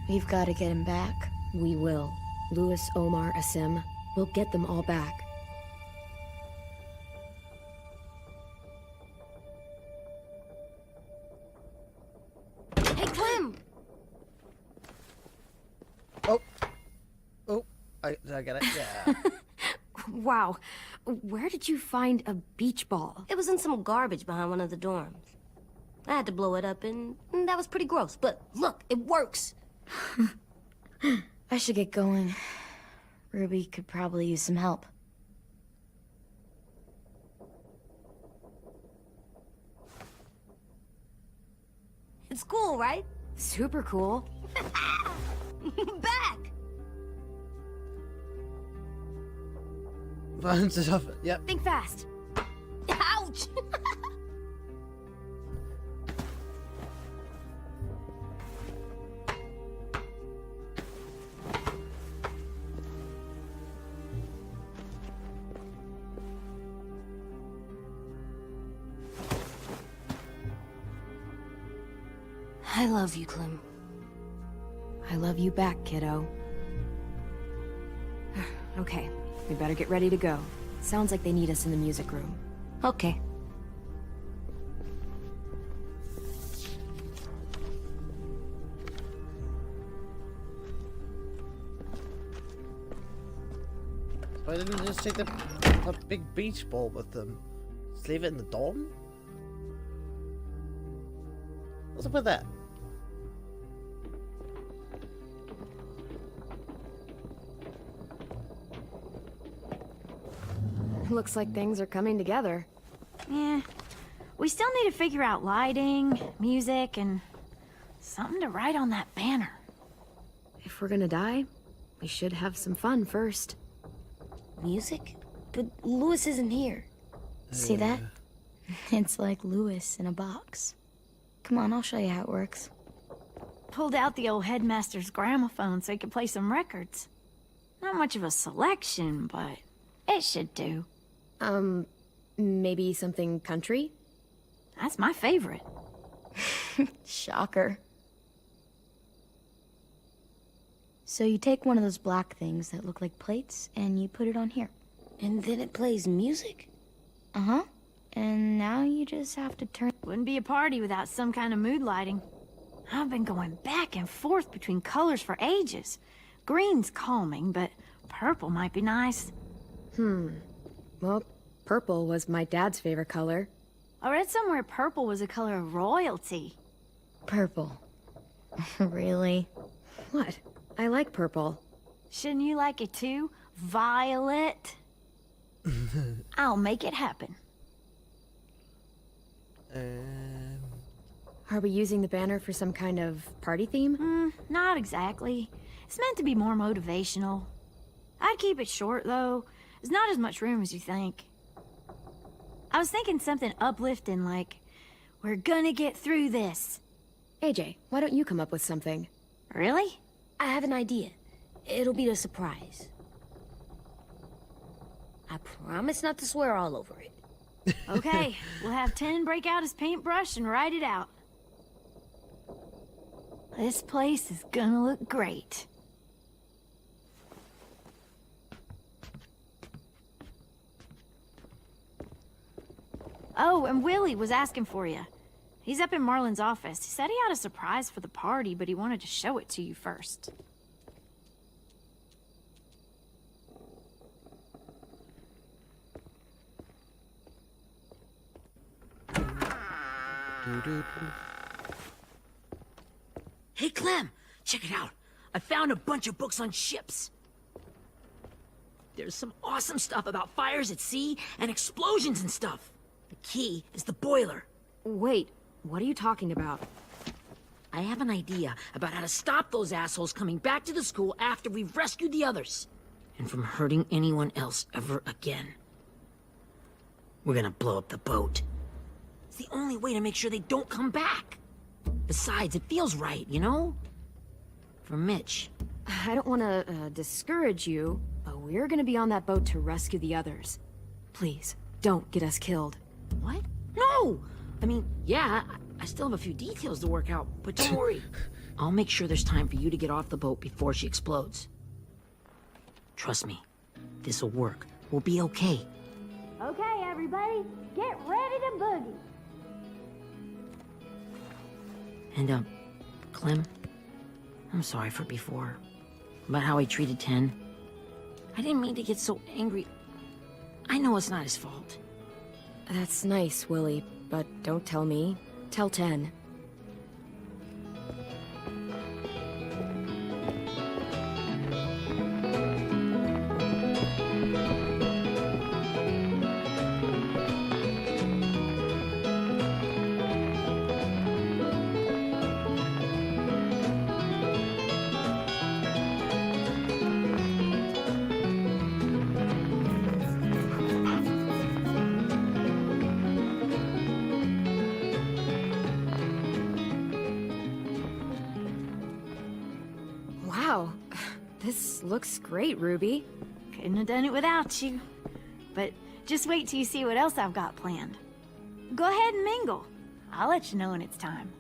We've got to get him back. We will. Louis, Omar, Asim. We'll get them all back. Hey, Clem! Did I get it? Yeah. Wow. Where did you find a beach ball? It was in some garbage behind one of the dorms. I had to blow it up, and that was pretty gross. But look, it works. I should get going. Ruby could probably use some help. It's cool, right? Super cool. Back! Bounce it off. Yep. Think fast. Ouch! I love you, Clem. I love you back, kiddo. Okay, we better get ready to go. Sounds like they need us in the music room. Okay. Why didn't they just take the big beach ball with them? Just leave it in the dorm? What's up with that? Looks like things are coming together. Yeah. We still need to figure out lighting, music, and something to write on that banner. If we're gonna die, we should have some fun first. Music? But Louis isn't here. See that? It's like Louis in a box. Come on, I'll show you how it works. Pulled out the old headmaster's gramophone so he could play some records. Not much of a selection, but it should do. Maybe something country? That's my favorite. Shocker. So you take one of those black things that look like plates, and you put it on here. And then it plays music? Uh-huh. And now you just have to turn... Wouldn't be a party without some kind of mood lighting. I've been going back and forth between colors for ages. Green's calming, but purple might be nice. Well, purple was my dad's favorite color. I read somewhere purple was a color of royalty. Purple. Really? What? I like purple. Shouldn't you like it too? Violet? I'll make it happen. Are we using the banner for some kind of party theme? Not exactly. It's meant to be more motivational. I'd keep it short, though. There's not as much room as you think. I was thinking something uplifting like, we're gonna get through this. AJ, why don't you come up with something? Really? I have an idea. It'll be a surprise. I promise not to swear all over it. Okay, we'll have 10 break out his paintbrush and write it out. This place is gonna look great. Oh, and Willie was asking for you. He's up in Marlin's office. He said he had a surprise for the party, but he wanted to show it to you first. Hey, Clem, check it out. I found a bunch of books on ships. There's some awesome stuff about fires at sea and explosions and stuff. The key is the boiler. Wait, what are you talking about? I have an idea about how to stop those assholes coming back to the school after we've rescued the others. And from hurting anyone else ever again. We're gonna blow up the boat. It's the only way to make sure they don't come back. Besides, it feels right, you know? For Mitch. I don't want to discourage you, but we're gonna be on that boat to rescue the others. Please, don't get us killed. What? No! I mean, yeah, I still have a few details to work out, but don't worry. I'll make sure there's time for you to get off the boat before she explodes. Trust me, this'll work. We'll be okay. Okay, everybody, get ready to boogie. And, Clem, I'm sorry for before. About how he treated Ten. I didn't mean to get so angry. I know it's not his fault. That's nice, Willie, but don't tell me. Tell 10. Wow, this looks great, Ruby. Couldn't have done it without you. But just wait till you see what else I've got planned. Go ahead and mingle. I'll let you know when it's time.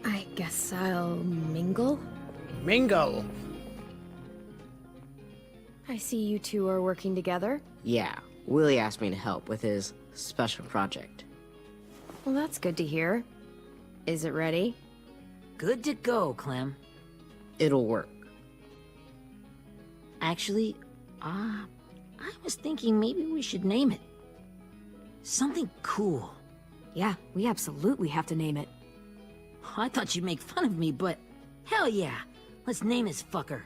I guess I'll mingle? Mingle. I see you two are working together. Yeah, Willie asked me to help with his special project. Well, that's good to hear. Is it ready? Good to go, Clem. It'll work. Actually, I was thinking maybe we should name it. Something cool. Yeah, we absolutely have to name it. I thought you'd make fun of me, but hell yeah. Let's name this fucker.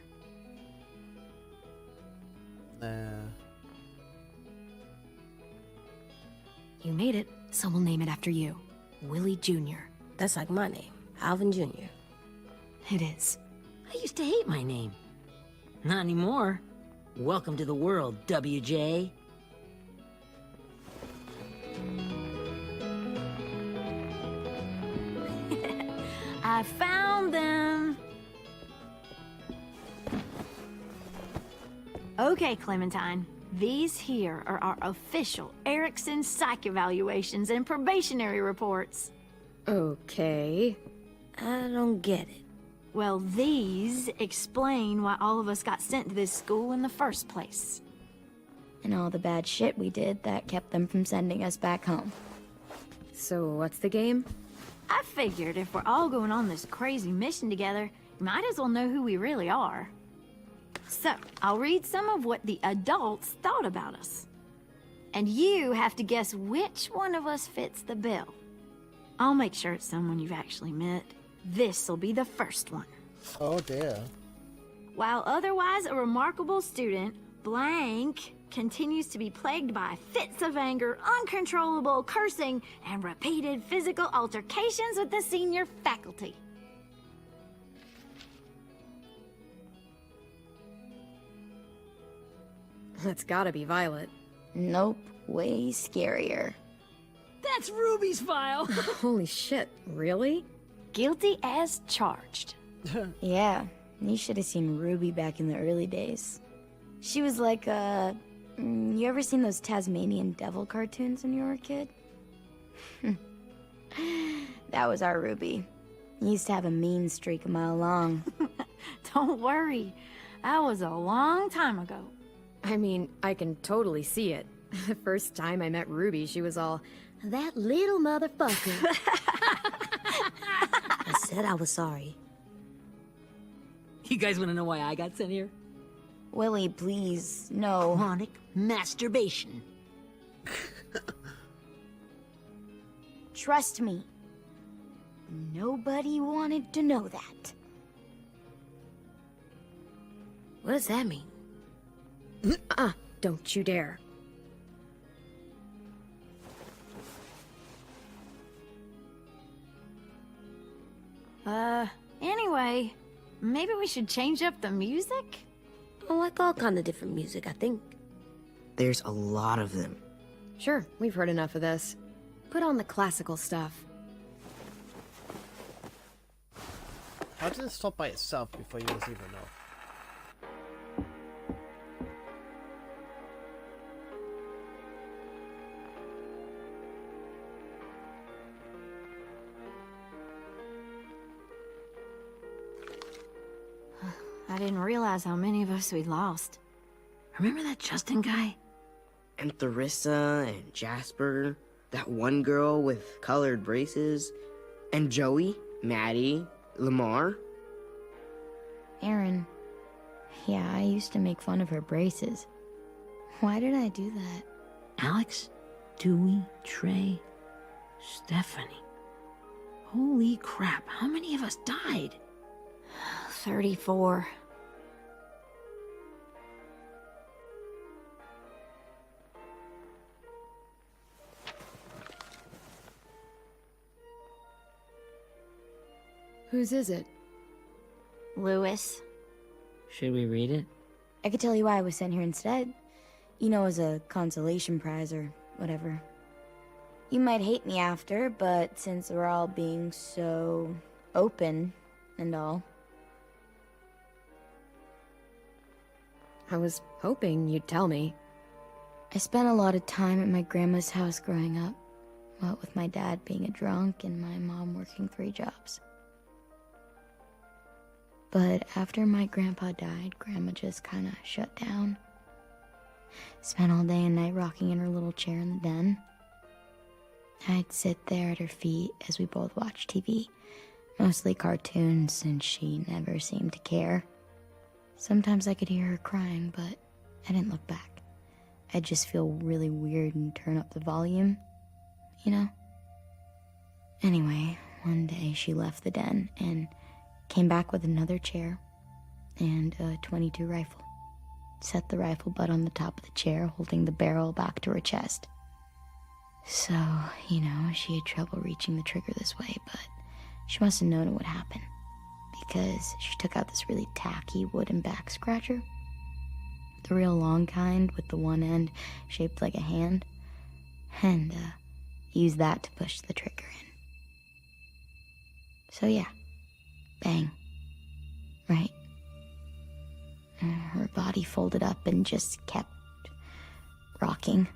You made it, so we'll name it after you. Willie Jr. That's like my name, Alvin Jr. It is. I used to hate my name. Not anymore. Welcome to the world, WJ. I found them. Okay, Clementine. These here are our official Erickson psych evaluations and probationary reports. Okay. I don't get it. Well, these explain why all of us got sent to this school in the first place. And all the bad shit we did that kept them from sending us back home. So what's the game? I figured if we're all going on this crazy mission together, you might as well know who we really are. So, I'll read some of what the adults thought about us. And you have to guess which one of us fits the bill. I'll make sure it's someone you've actually met. This'll be the first one. Oh dear. While otherwise a remarkable student, Blank continues to be plagued by fits of anger, uncontrollable cursing, and repeated physical altercations with the senior faculty. That's gotta be Violet. Nope, way scarier. That's Ruby's file. Holy shit, really? Guilty as charged. Yeah, you should have seen Ruby back in the early days. She was like you ever seen those Tasmanian devil cartoons when you were a kid? That was our Ruby. He used to have a mean streak a mile long. Don't worry, that was a long time ago. I mean, I can totally see it. The first time I met Ruby, she was all, that little motherfucker. I said I was sorry. You guys want to know why I got sent here? Willie, please, no. Chronic masturbation. Trust me. Nobody wanted to know that. What does that mean? Don't you dare. Anyway, maybe we should change up the music? I like all kind of different music, I think. There's a lot of them. Sure, we've heard enough of this. Put on the classical stuff. How did it stop by itself before you was even know? I I didn't realize how many of us we'd lost. Remember that Justin guy? And Theresa and Jasper, that one girl with colored braces, and Joey, Maddie, Lamar. Aaron. Yeah, I used to make fun of her braces. Why did I do that? Alex, Dewey, Trey, Stephanie. Holy crap, how many of us died? 34. Whose is it? Lewis. Should we read it? I could tell you why I was sent here instead. You know, as a consolation prize or whatever. You might hate me after, but since we're all being so open and all. I was hoping you'd tell me. I spent a lot of time at my grandma's house growing up. What with my dad being a drunk and my mom working 3 jobs. But after my grandpa died, Grandma just kinda shut down. Spent all day and night rocking in her little chair in the den. I'd sit there at her feet as we both watched TV. Mostly cartoons, since she never seemed to care. Sometimes I could hear her crying, but I didn't look back. I'd just feel really weird and turn up the volume, you know? Anyway, one day she left the den and came back with another chair and a .22 rifle. Set the rifle butt on the top of the chair, holding the barrel back to her chest. So, you know, she had trouble reaching the trigger this way, but she must have known it would happen, because she took out this really tacky wooden back scratcher. The real long kind with the one end shaped like a hand, and used that to push the trigger in. So yeah, bang. Right. Her body folded up and just kept rocking.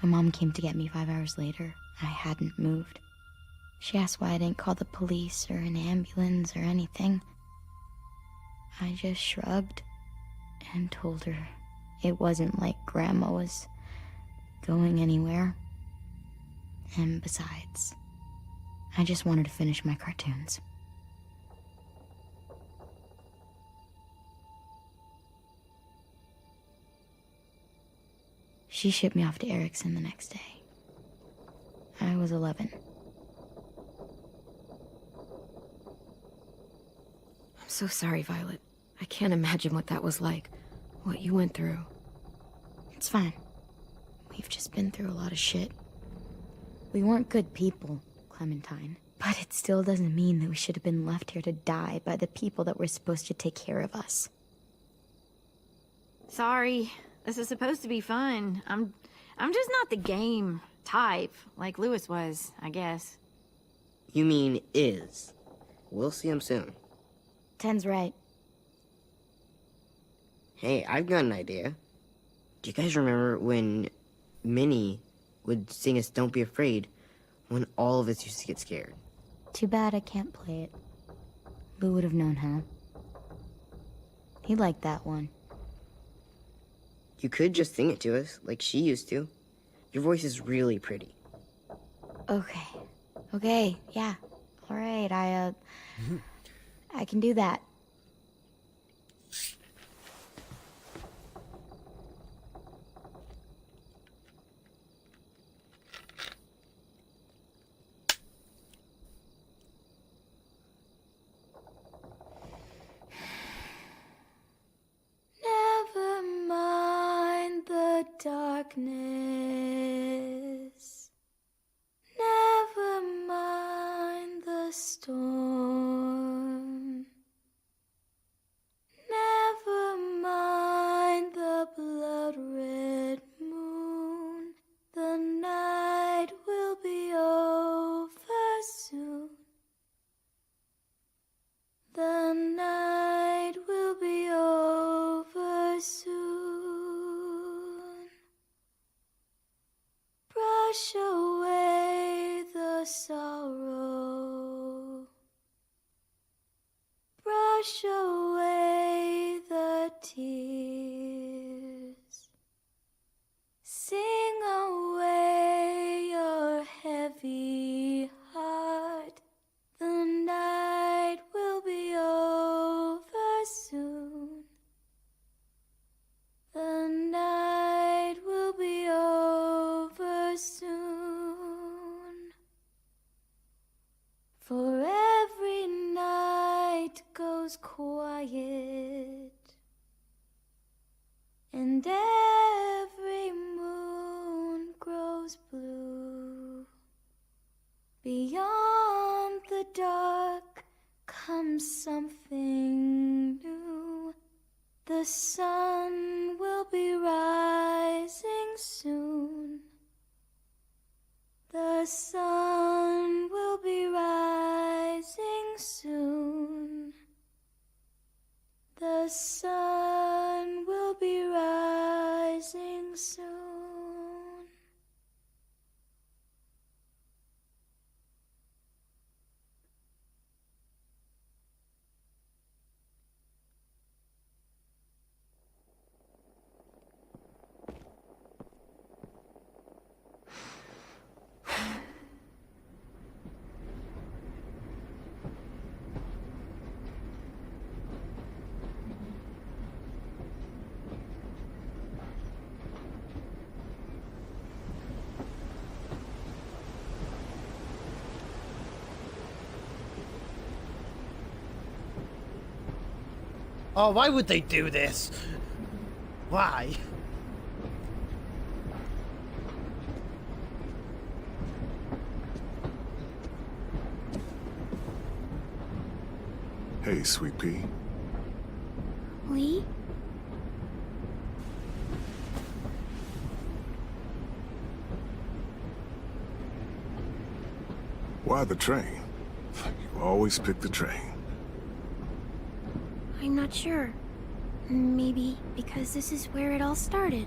My mom came to get me 5 hours later. I hadn't moved. She asked why I didn't call the police or an ambulance or anything. I just shrugged and told her it wasn't like Grandma was going anywhere. And besides, I just wanted to finish my cartoons. She shipped me off to Erickson the next day. I was 11. I'm so sorry, Violet. I can't imagine what that was like. What you went through. It's fine. We've just been through a lot of shit. We weren't good people, Clementine. But it still doesn't mean that we should have been left here to die by the people that were supposed to take care of us. Sorry. This is supposed to be fun. I'm just not the game type, like Lewis was, I guess. You mean is. We'll see him soon. Ten's right. Hey, I've got an idea. Do you guys remember when Minnie would sing us Don't Be Afraid when all of us used to get scared? Too bad I can't play it. Lou would have known how. He liked that one. You could just sing it to us, like she used to. Your voice is really pretty. Okay. Okay, yeah. Alright, I can do that. Never mind the darkness. Never mind the storm. Never mind the blood-red moon. The night will be over soon. The night will be over soon. grows quiet, and every moon grows blue. Beyond the dark comes something new. The sun will be rising soon. The sun will be rising soon. The sun will be rising soon. Oh, why would they do this? Why? Hey, Sweet Pea. Lee? Why the train? You always pick the train. I'm not sure. Maybe because this is where it all started.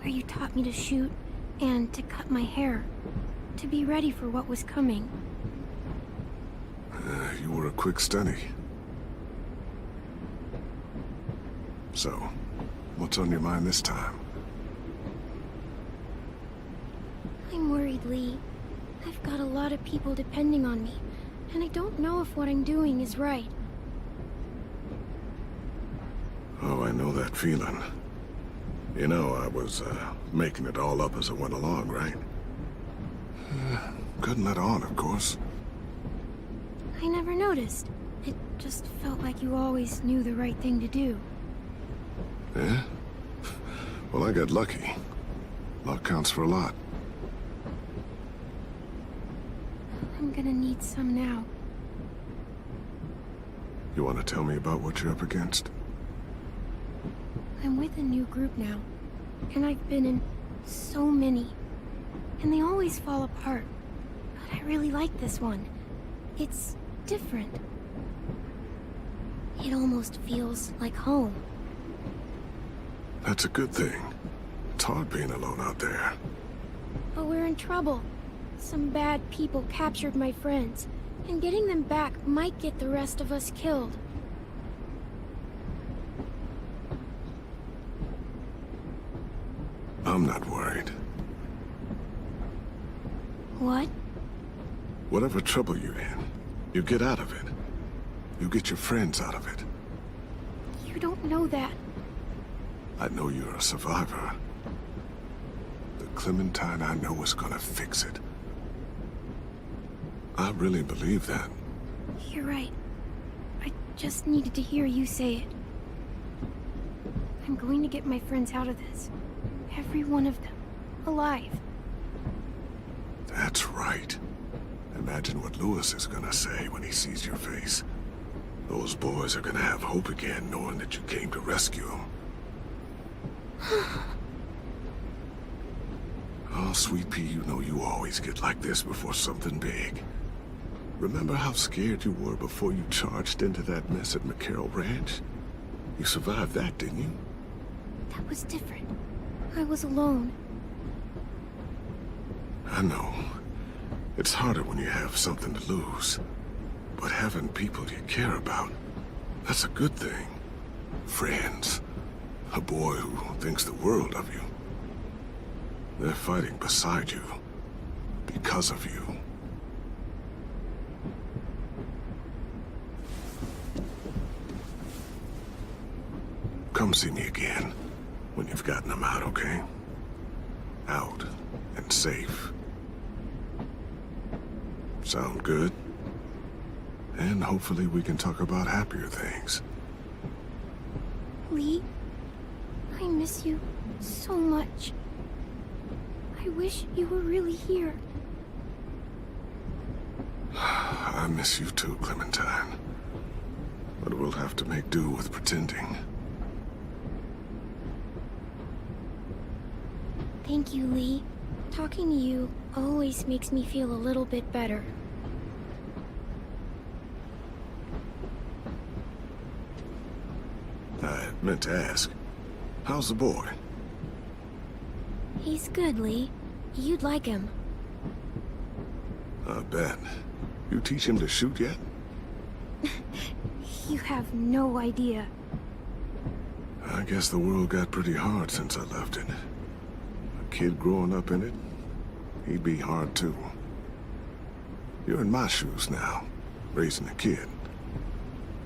Where you taught me to shoot and to cut my hair. To be ready for what was coming. You were a quick study. So, what's on your mind this time? I'm worried, Lee. I've got a lot of people depending on me, and I don't know if what I'm doing is right. Oh, I know that feeling. You know, I was, making it all up as I went along, right? Couldn't let on, of course. I never noticed. It just felt like you always knew the right thing to do. Yeah? Well, I got lucky. Luck counts for a lot. I'm gonna need some now. You want to tell me about what you're up against? I'm with a new group now, and I've been in so many, and they always fall apart. But I really like this one. It's different. It almost feels like home. That's a good thing. It's hard being alone out there. But we're in trouble. Some bad people captured my friends, and getting them back might get the rest of us killed. I'm not worried. What? Whatever trouble you're in, you get out of it. You get your friends out of it. You don't know that. I know you're a survivor. The Clementine I know is gonna fix it. I really believe that. You're right. I just needed to hear you say it. I'm going to get my friends out of this. Every one of them. Alive. That's right. Imagine what Lewis is gonna say when he sees your face. Those boys are gonna have hope again, knowing that you came to rescue them. Oh, Sweet Pea, you know you always get like this before something big. Remember how scared you were before you charged into that mess at McCarroll Ranch? You survived that, didn't you? That was different. I was alone. I know. It's harder when you have something to lose. But having people you care about, that's a good thing. Friends. A boy who thinks the world of you. They're fighting beside you. Because of you. Come see me again. When you've gotten them out, okay? Out and safe. Sound good? And hopefully we can talk about happier things. Lee, I miss you so much. I wish you were really here. I miss you too, Clementine. But we'll have to make do with pretending. Thank you, Lee. Talking to you always makes me feel a little bit better. I meant to ask, how's the boy? He's good, Lee. You'd like him. I bet. You teach him to shoot yet? You have no idea. I guess the world got pretty hard since I left it. A kid growing up in it, he'd be hard too. You're in my shoes now, raising a kid.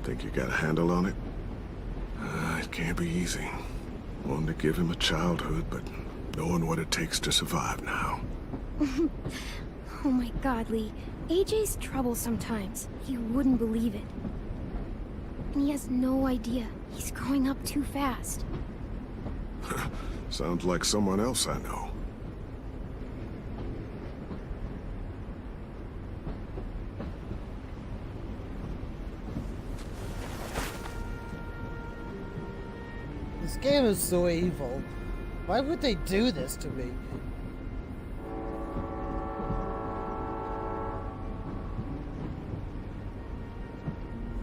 Think you got a handle on it? It can't be easy. Wanting to give him a childhood, but knowing what it takes to survive now. Oh my god, Lee. AJ's trouble sometimes. You wouldn't believe it. And he has no idea. He's growing up too fast. Sounds like someone else I know. This game is so evil. Why would they do this to me?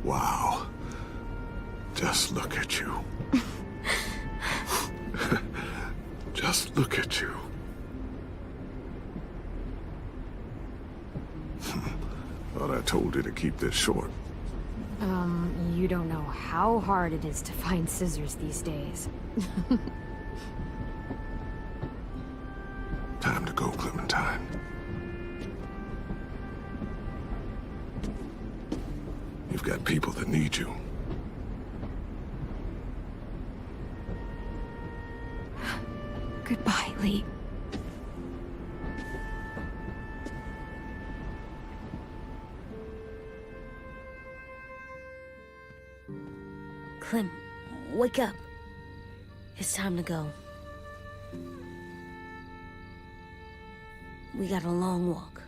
Wow. Just look at you. Just look at you. Thought I told you to keep this short. You don't know how hard it is to find scissors these days. Time to go, Clementine. You've got people that need you. Goodbye, Lee. Clem, wake up. It's time to go. We got a long walk.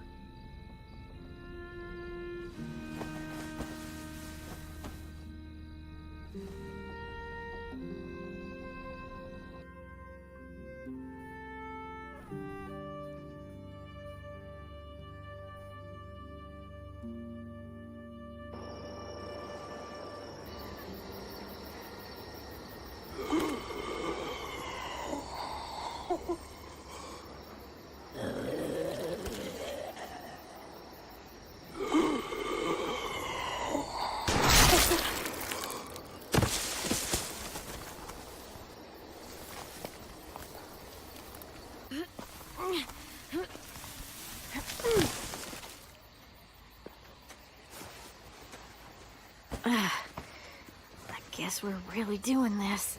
I guess we're really doing this.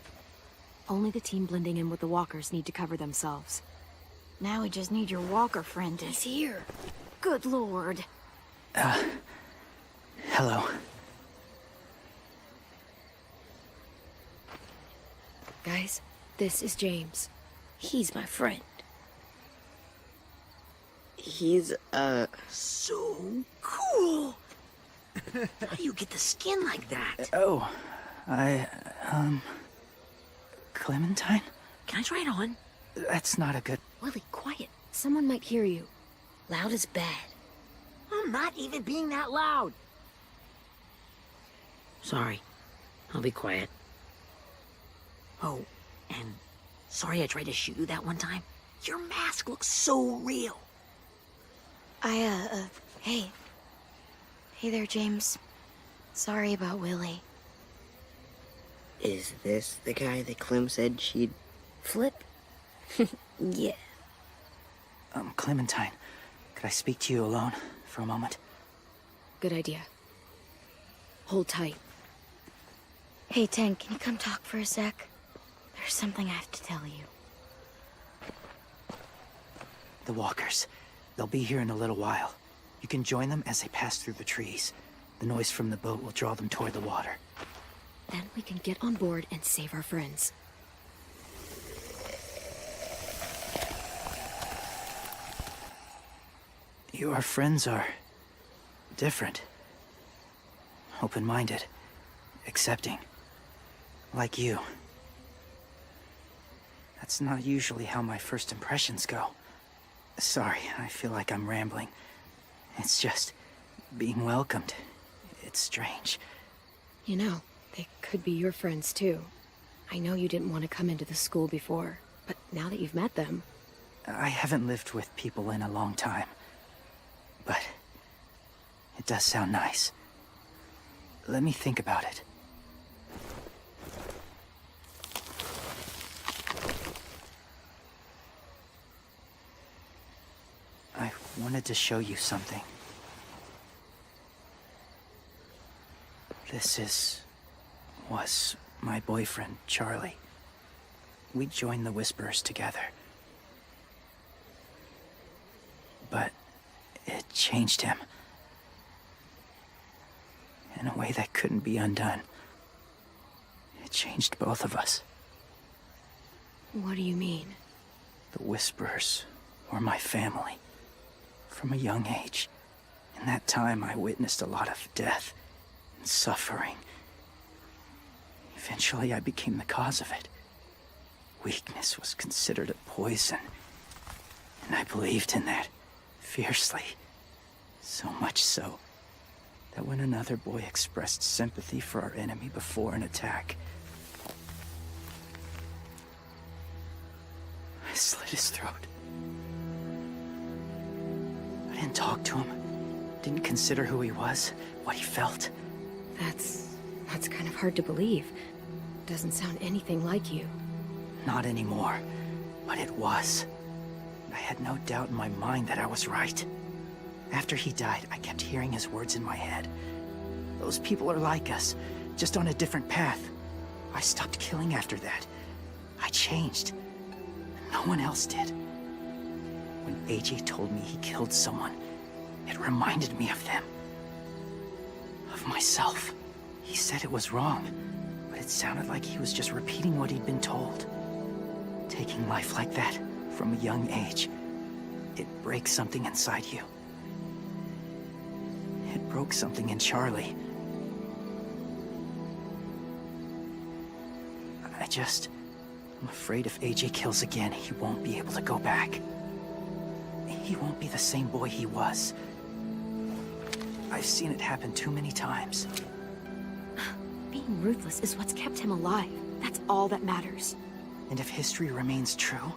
Only the team blending in with the walkers need to cover themselves. Now we just need your walker friend to... He's here. Good lord. Hello. Guys, this is James. He's my friend. He's, So cool! How do you get the skin like that? Oh, Clementine? Can I try it on? That's not a good... Willie, quiet. Someone might hear you. Loud is bad. I'm not even being that loud. Sorry. I'll be quiet. Oh, and sorry I tried to shoot you that one time. Your mask looks so real. Hey. Hey there, James. Sorry about Willie. is this the guy that Clem said she'd flip? Yeah. Clementine, could I speak to you alone for a moment? Good idea. Hold tight. Hey, Tank, can you come talk for a sec? There's something I have to tell you. The walkers. They'll be here in a little while. You can join them as they pass through the trees. The noise from the boat will draw them toward the water. Then we can get on board and save our friends. Your friends are different. Open-minded. Accepting. Like you. That's not usually how my first impressions go. Sorry, I feel like I'm rambling. It's just being welcomed. It's strange. You know, they could be your friends too. I know you didn't want to come into the school before, but now that you've met them... I haven't lived with people in a long time. But it does sound nice. Let me think about it. I wanted to show you something. This was my boyfriend, Charlie. We joined the Whisperers together. But it changed him. In a way that couldn't be undone. It changed both of us. What do you mean? The Whisperers were my family. From a young age. In that time, I witnessed a lot of death and suffering. Eventually, I became the cause of it. Weakness was considered a poison. And I believed in that. Fiercely. So much so that when another boy expressed sympathy for our enemy before an attack, I slit his throat. I didn't talk to him. Didn't consider who he was, what he felt. That's kind of hard to believe. Doesn't sound anything like you. Not anymore, but it was. I had no doubt in my mind that I was right. After he died, I kept hearing his words in my head. Those people are like us, just on a different path. I stopped killing after that. I changed. No one else did. When AJ told me he killed someone, it reminded me of them. Of myself. He said it was wrong, but it sounded like he was just repeating what he'd been told. Taking life like that, from a young age, it breaks something inside you. It broke something in Charlie. I'm afraid if AJ kills again, he won't be able to go back. He won't be the same boy he was. I've seen it happen too many times. Being ruthless is what's kept him alive. That's all that matters. And if history remains true,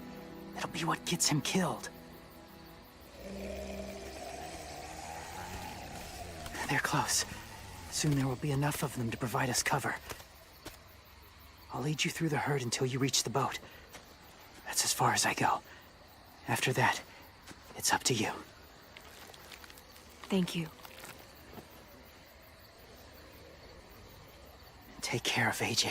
it'll be what gets him killed. They're close. Soon there will be enough of them to provide us cover. I'll lead you through the herd until you reach the boat. That's as far as I go. After that, it's up to you. Thank you. And take care of AJ.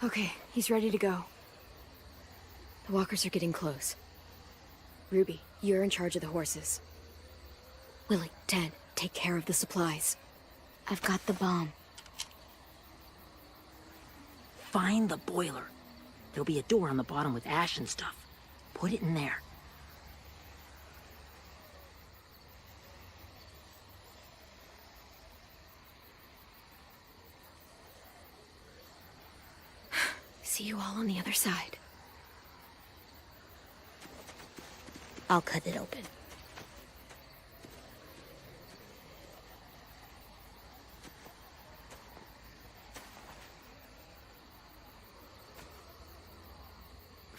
Okay, he's ready to go. The walkers are getting close. Ruby, you're in charge of the horses. Willie, Ted, take care of the supplies. I've got the bomb. Find the boiler. There'll be a door on the bottom with ash and stuff. Put it in there. See you all on the other side. I'll cut it open.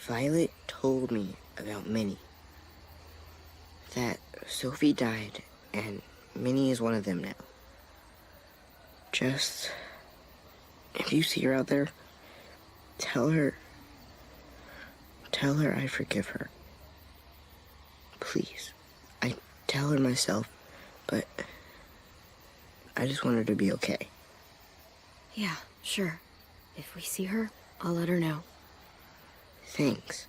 Violet told me about Minnie. That Sophie died, and Minnie is one of them now. Just... if you see her out there, tell her I forgive her. Please. I tell her myself, but I just want her to be okay. Yeah, sure. If we see her, I'll let her know. Thanks.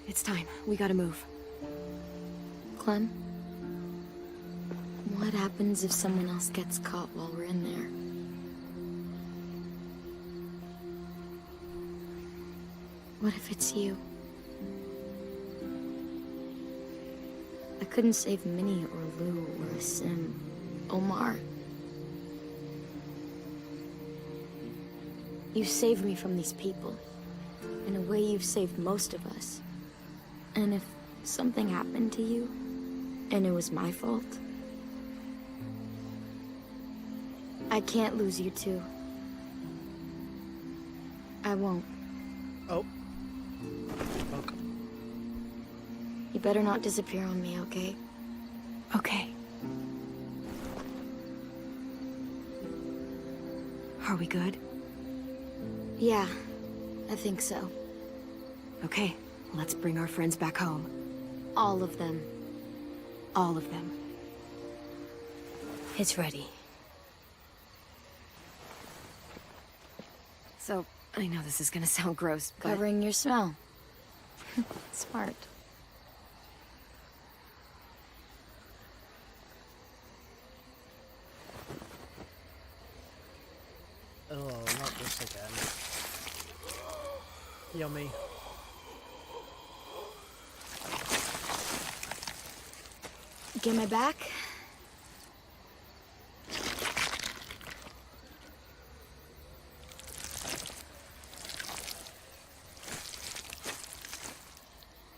It's time. We gotta move. Clem? What happens if someone else gets caught while we're in there? What if it's you? I couldn't save Minnie or Lou or Sim. Omar. You saved me from these people. In a way, you've saved most of us. And if something happened to you, and it was my fault, I can't lose you too. I won't. Oh. Okay. You better not disappear on me, okay? Okay. Are we good? Yeah, I think so. Okay, let's bring our friends back home. All of them. All of them. It's ready. So, I know this is gonna sound gross, but... Covering your smell. Smart. Oh, not this again. Yummy. Get my back?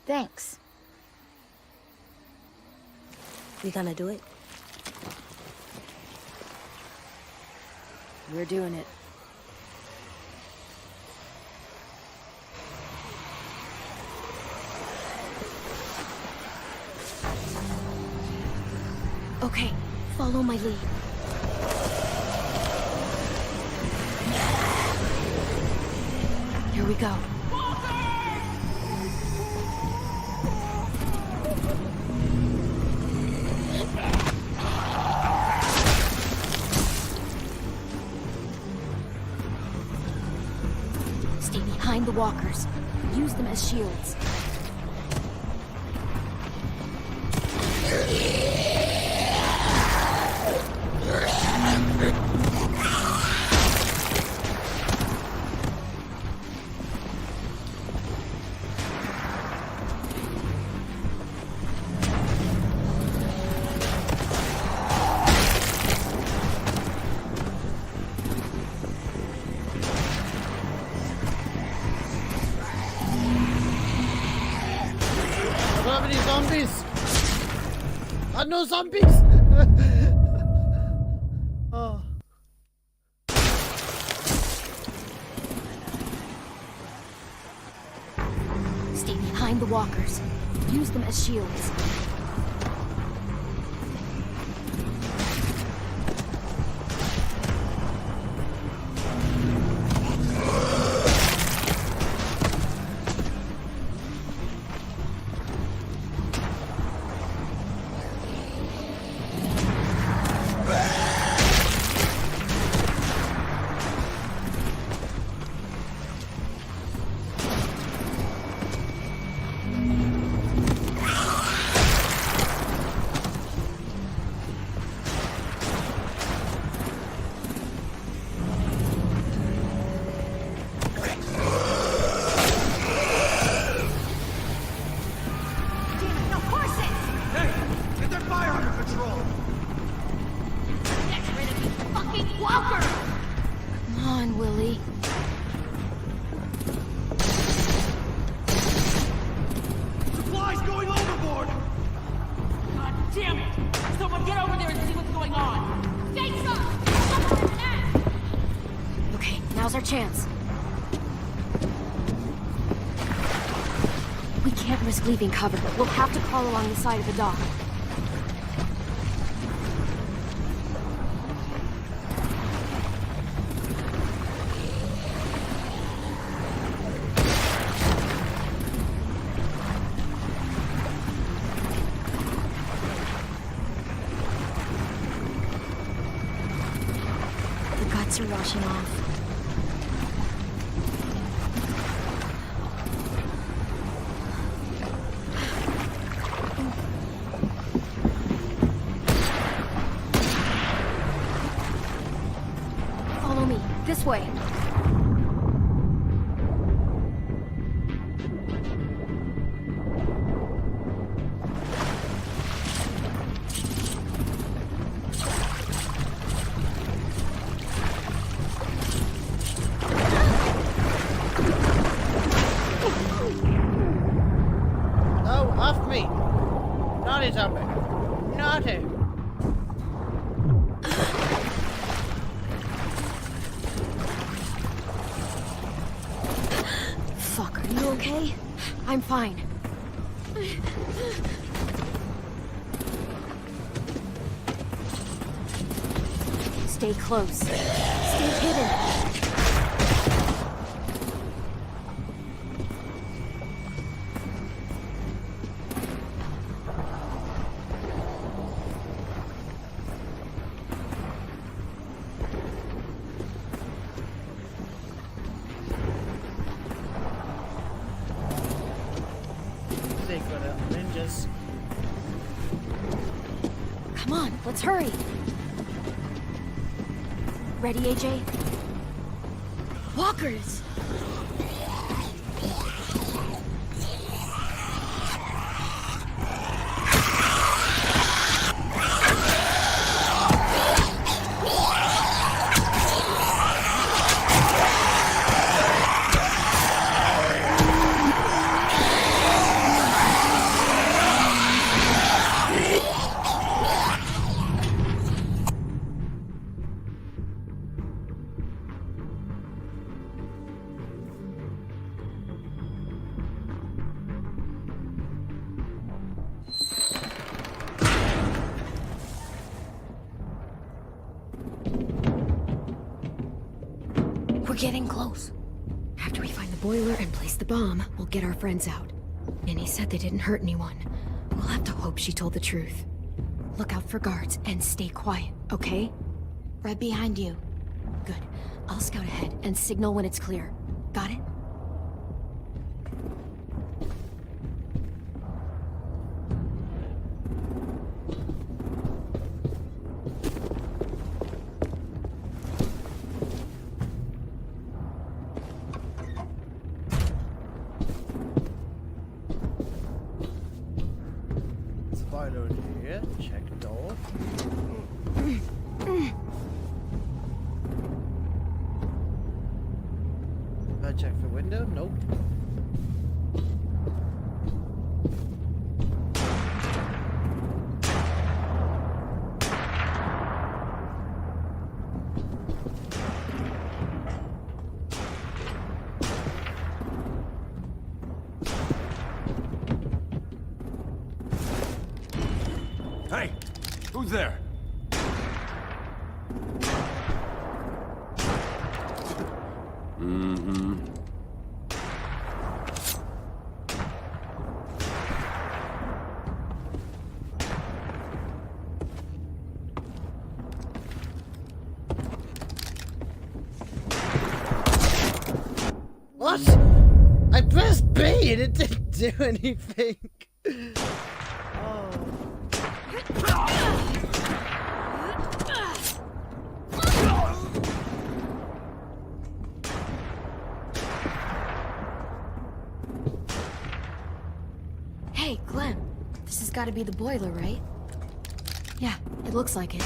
Thanks. We gonna do it? We're doing it. Okay, follow my lead. Here we go. Stay behind the walkers. Use them as shields. I don't have any zombies! I know zombies! Oh. Stay behind the walkers. Use them as shields. Come on, Willie. Supplies going overboard! God damn it! Someone get over there and see what's going on! Gates up! Okay, now's our chance. We can't risk leaving cover. We'll have to crawl along the side of the dock. The guts are washing off. This way. Oh, off me! Naughty zombie! Naughty! Fuck, are you okay? I'm fine. Stay close. Stay hidden. Secret little ninjas. Come on, let's hurry. Ready, AJ? Walkers! We're getting close. After we find the boiler and place the bomb, we'll get our friends out. Minnie said they didn't hurt anyone. We'll have to hope she told the truth. Look out for guards and stay quiet, okay? Right behind you. Good. I'll scout ahead and signal when it's clear. Got it? Spoiler here. Check door. I check the window. Nope. Hey, who's there? Mm-hmm. What? I pressed B and it didn't do anything. Oh. Hey, Clem. This has got to be the boiler, right? Yeah, it looks like it.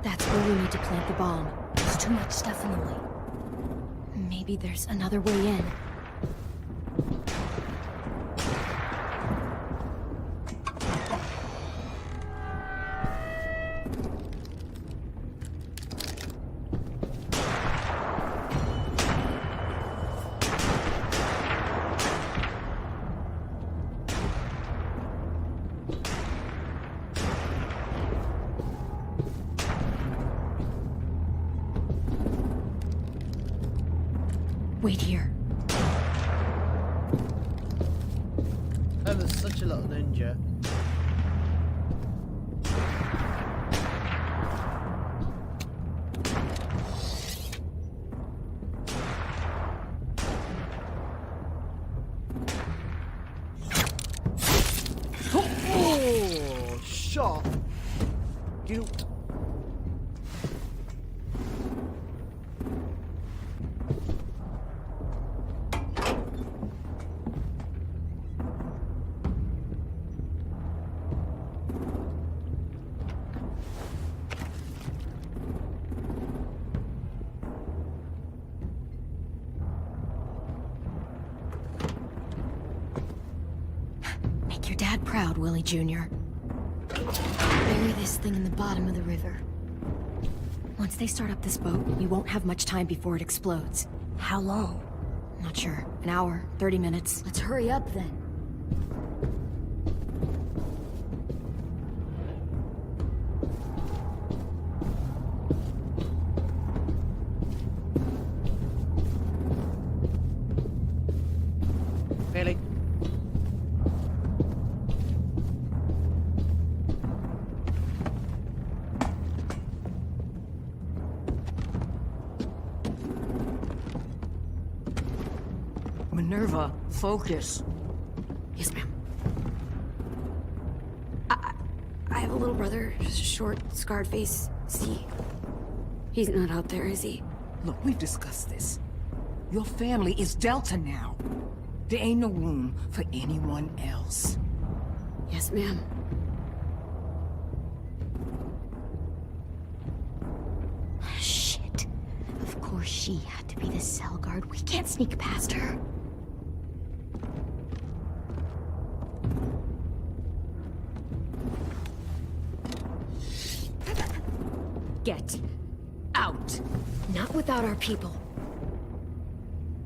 That's where we need to plant the bomb. There's too much stuff in the way. Maybe there's another way in. Wait here. Oh, there's such a little ninja. Oh, shot. Cute. proud, Willie Jr. Bury this thing in the bottom of the river. Once they start up this boat, we won't have much time before it explodes. How long? Not sure. An hour, 30 minutes. Let's hurry up then. Really? Minerva, focus. Yes, ma'am. I have a little brother, short, scarred face. See, he's not out there, is he? Look, we've discussed this. Your family is Delta now. There ain't no room for anyone else. Yes, ma'am. Shit. Of course she had to be the cell guard. We can't sneak past her. Get out. Not without our people.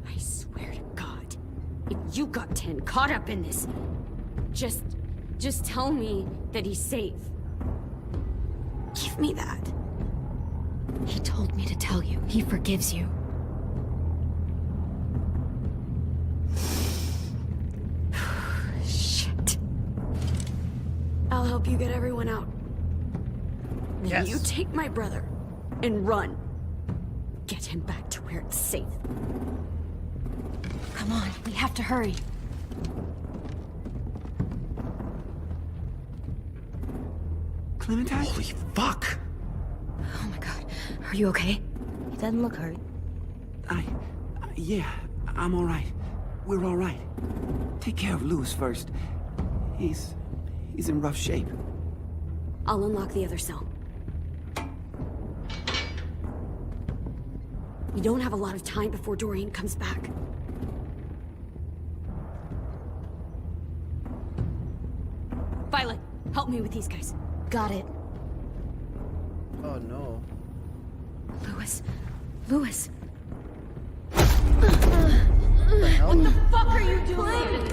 I swear to God, if you got 10 caught up in this, just tell me that he's safe. Give me that. He told me to tell you. He forgives you. Shit. I'll help you get everyone out. Then Yes. you take my brother and run. Get him back to where it's safe. Come on, we have to hurry. Clementine? Holy fuck! Oh my god. Are you okay? He doesn't look hurt. Yeah, I'm all right. We're all right. Take care of Louis first. He's in rough shape. I'll unlock the other cell. We don't have a lot of time before Doreen comes back. Violet, help me with these guys. Got it. Oh no. Louis. Louis. What the hell? What the fuck are you doing?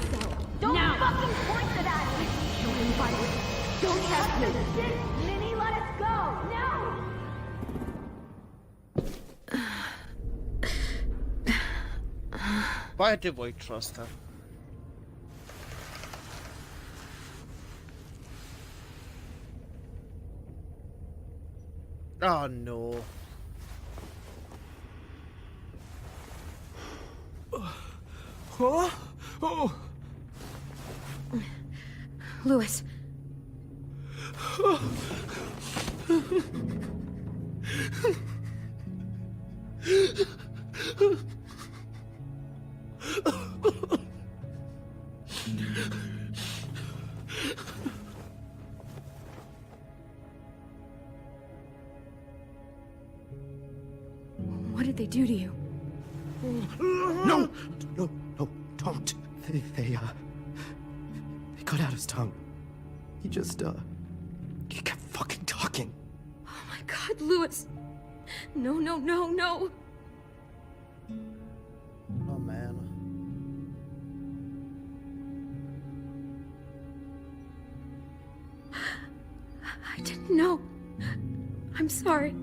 Don't fucking point it at me! Kill him, Violet. Don't test me! Minnie, let us go! No! Why did we trust her? Oh no. Huh? Oh! Louis. What did they do to you? No, don't. They cut out his tongue. He kept fucking talking. Oh my god, Louis. No, no, no, no. Oh man. I didn't know. I'm sorry.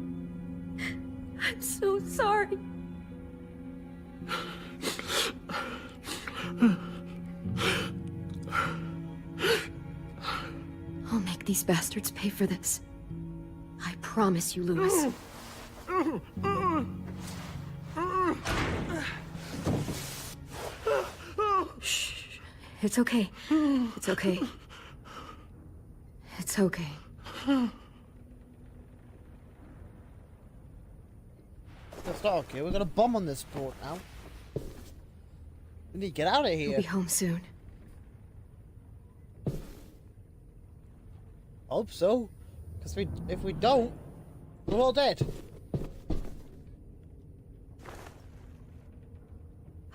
I'm so sorry. I'll make these bastards pay for this. I promise you, Louis. Shh. It's okay. It's okay. It's okay. That's not okay. We're gonna bomb on this boat now. We need to get out of here. We'll be home soon. Hope so. Because if we don't, we're all dead.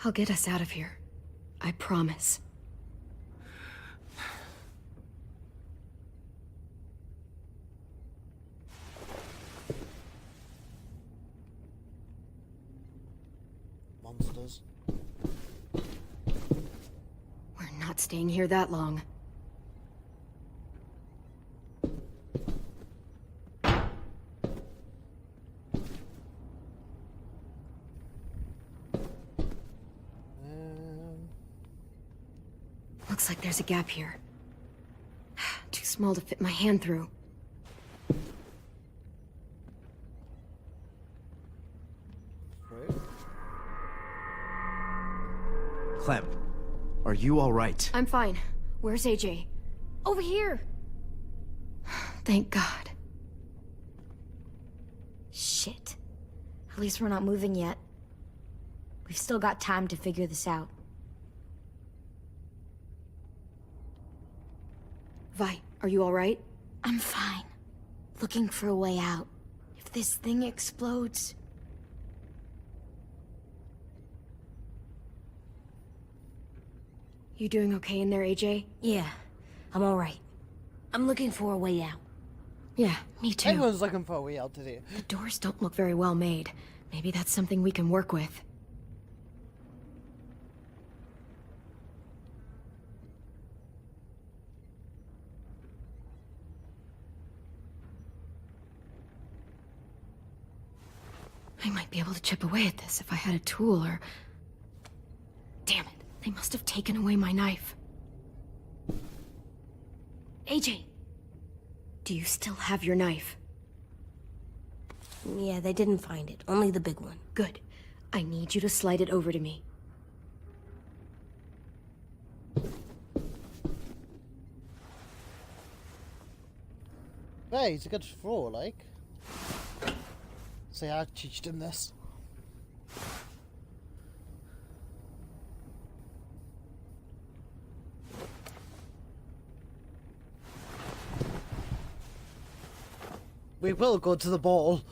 I'll get us out of here. I promise. not staying here that long. Looks like there's a gap here. Too small to fit my hand through. Clem, are you all right? I'm fine. Where's AJ? Over here! Thank God. Shit. At least we're not moving yet. We've still got time to figure this out. Vi, are you alright? I'm fine. Looking for a way out. If this thing explodes... You doing okay in there, AJ? Yeah, I'm alright. I'm looking for a way out. Yeah, me too. Everyone's looking for a way out today. The doors don't look very well made. Maybe that's something we can work with. I might be able to chip away at this if I had a tool or... Damn it, they must have taken away my knife. AJ! Do you still have your knife? Yeah, they didn't find it. Only the big one. Good. I need you to slide it over to me. Hey, he's a good thrower, like. See, I teached him this. We will go to the ball.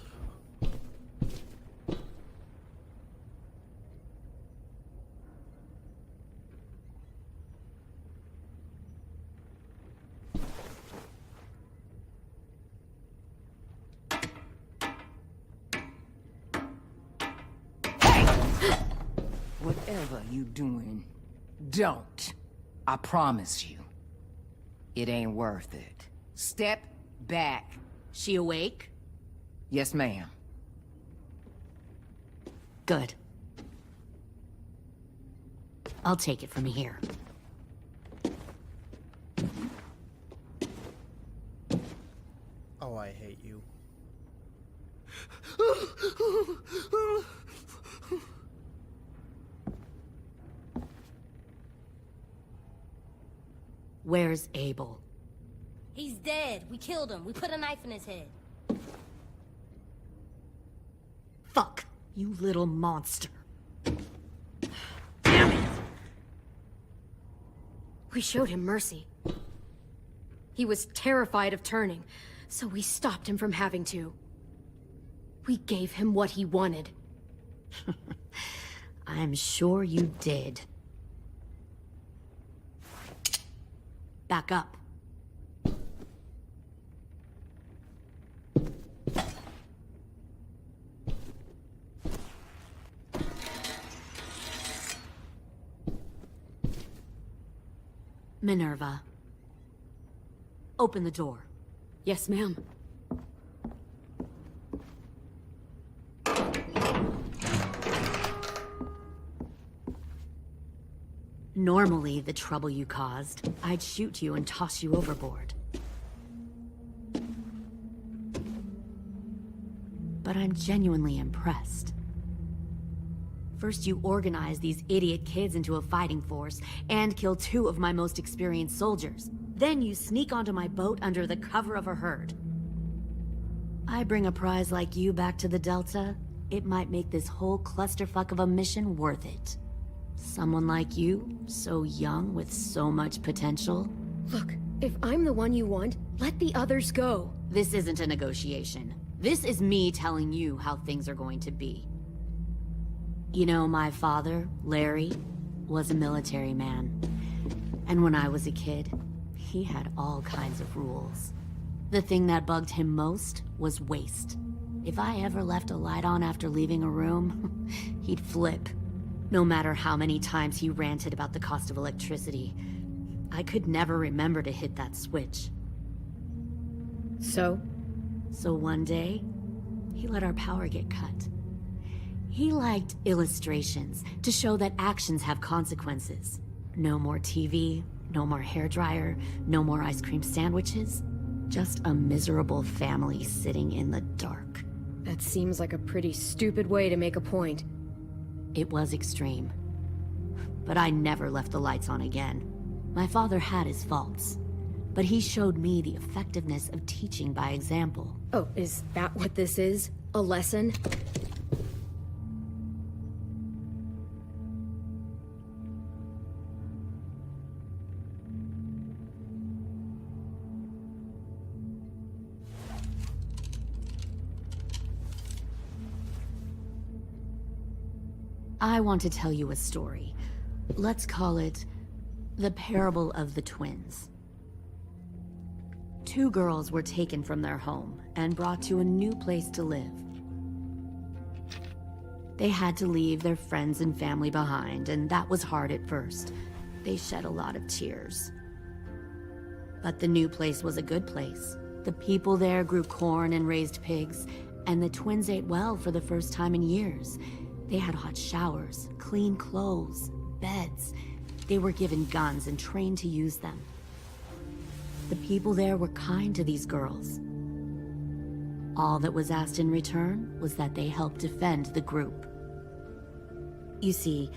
Whatever you doing, don't. I promise you. It ain't worth it. Step back. She awake? Yes, ma'am. Good. I'll take it from here. Oh, I hate you. Where's Abel? He's dead. We killed him. We put a knife in his head. Fuck, you little monster. Damn it! We showed him mercy. He was terrified of turning, so we stopped him from having to. We gave him what he wanted. I'm sure you did. Back up. Minerva. Open the door. Yes, ma'am. Normally, the trouble you caused, I'd shoot you and toss you overboard. But I'm genuinely impressed. First, you organize these idiot kids into a fighting force and kill 2 of my most experienced soldiers. Then you sneak onto my boat under the cover of a herd. I bring a prize like you back to the Delta, it might make this whole clusterfuck of a mission worth it. Someone like you, so young with so much potential. Look, if I'm the one you want, let the others go. This isn't a negotiation. This is me telling you how things are going to be. You know, my father, Larry, was a military man. And when I was a kid, he had all kinds of rules. The thing that bugged him most was waste. If I ever left a light on after leaving a room, he'd flip. No matter how many times he ranted about the cost of electricity, I could never remember to hit that switch. So? So one day, he let our power get cut. He liked illustrations to show that actions have consequences. No more TV, no more hairdryer, no more ice cream sandwiches. Just a miserable family sitting in the dark. That seems like a pretty stupid way to make a point. It was extreme. But I never left the lights on again. My father had his faults, but he showed me the effectiveness of teaching by example. Oh, is that what this is? A lesson? I want to tell you a story. Let's call it the Parable of the Twins. Two girls were taken from their home and brought to a new place to live. They had to leave their friends and family behind, and that was hard at first. They shed a lot of tears. But the new place was a good place. The people there grew corn and raised pigs, and the twins ate well for the first time in years. They had hot showers, clean clothes, beds. They were given guns and trained to use them. The people there were kind to these girls. All that was asked in return was that they help defend the group. You see,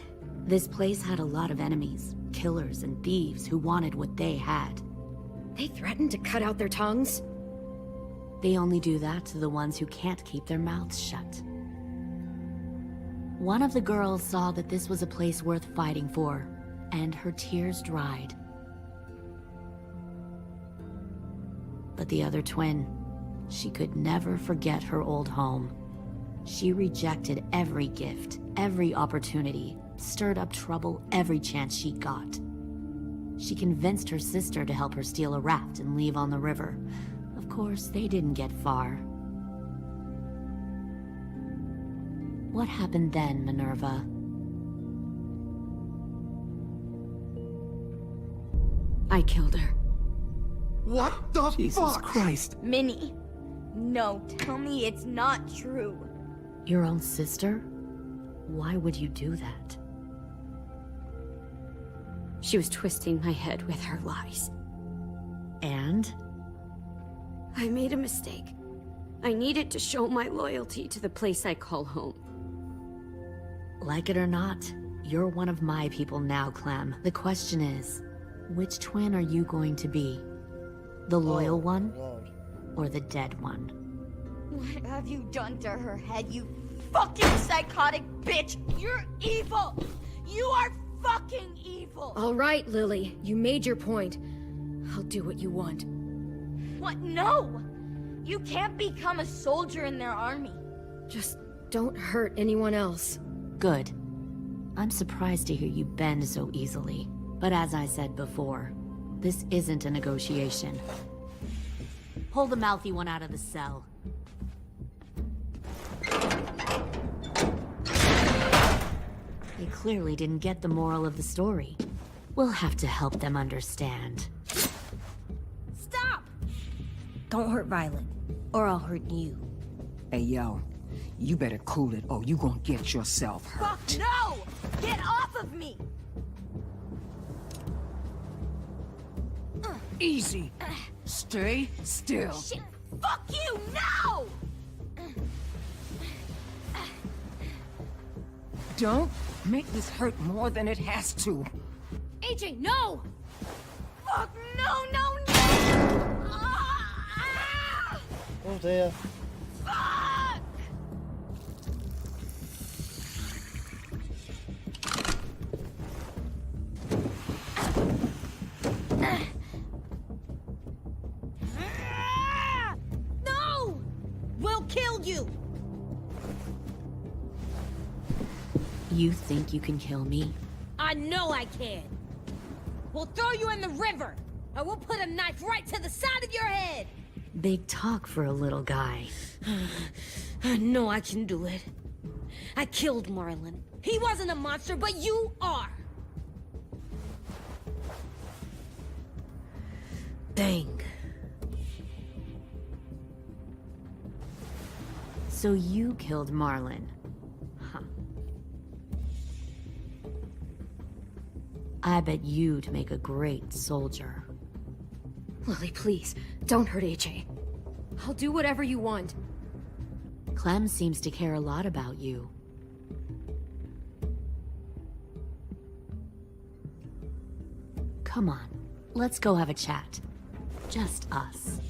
this place had a lot of enemies, killers and thieves who wanted what they had. They threatened to cut out their tongues? They only do that to the ones who can't keep their mouths shut. One of the girls saw that this was a place worth fighting for, and her tears dried. But the other twin, she could never forget her old home. She rejected every gift, every opportunity, stirred up trouble every chance she got. She convinced her sister to help her steal a raft and leave on the river. Of course, they didn't get far. What happened then, Minerva? I killed her. What the Jesus fuck? Christ. Minnie, no, tell me it's not true. Your own sister? Why would you do that? She was twisting my head with her lies. And? I made a mistake. I needed to show my loyalty to the place I call home. Like it or not, you're one of my people now, Clem. The question is, which twin are you going to be? The loyal one? Or the dead one? What have you done to her head, you fucking psychotic bitch? You're evil! You are fucking evil! All right, Lily. You made your point. I'll do what you want. What? No! You can't become a soldier in their army. Just don't hurt anyone else. Good. I'm surprised to hear you bend so easily. But as I said before, this isn't a negotiation. Pull the mouthy one out of the cell. They clearly didn't get the moral of the story. We'll have to help them understand. Stop! Don't hurt Violet, or I'll hurt you. Hey, yo. You better cool it, or you gonna get yourself hurt. Fuck no! Get off of me! Easy. Stay still. Shit! Fuck you! No! Don't make this hurt more than it has to. AJ, no! Fuck, no, no, no! Oh dear. Fuck! No! We'll kill you! You think you can kill me? I know I can. We'll throw you in the river, and we'll put a knife right to the side of your head. Big talk for a little guy. I know I can do it. I killed Marlon. He wasn't a monster, but you are. Dang. So you killed Marlon. Huh. I bet you'd make a great soldier. Lily, please, don't hurt AJ. I'll do whatever you want. Clem seems to care a lot about you. Come on, let's go have a chat. Just us.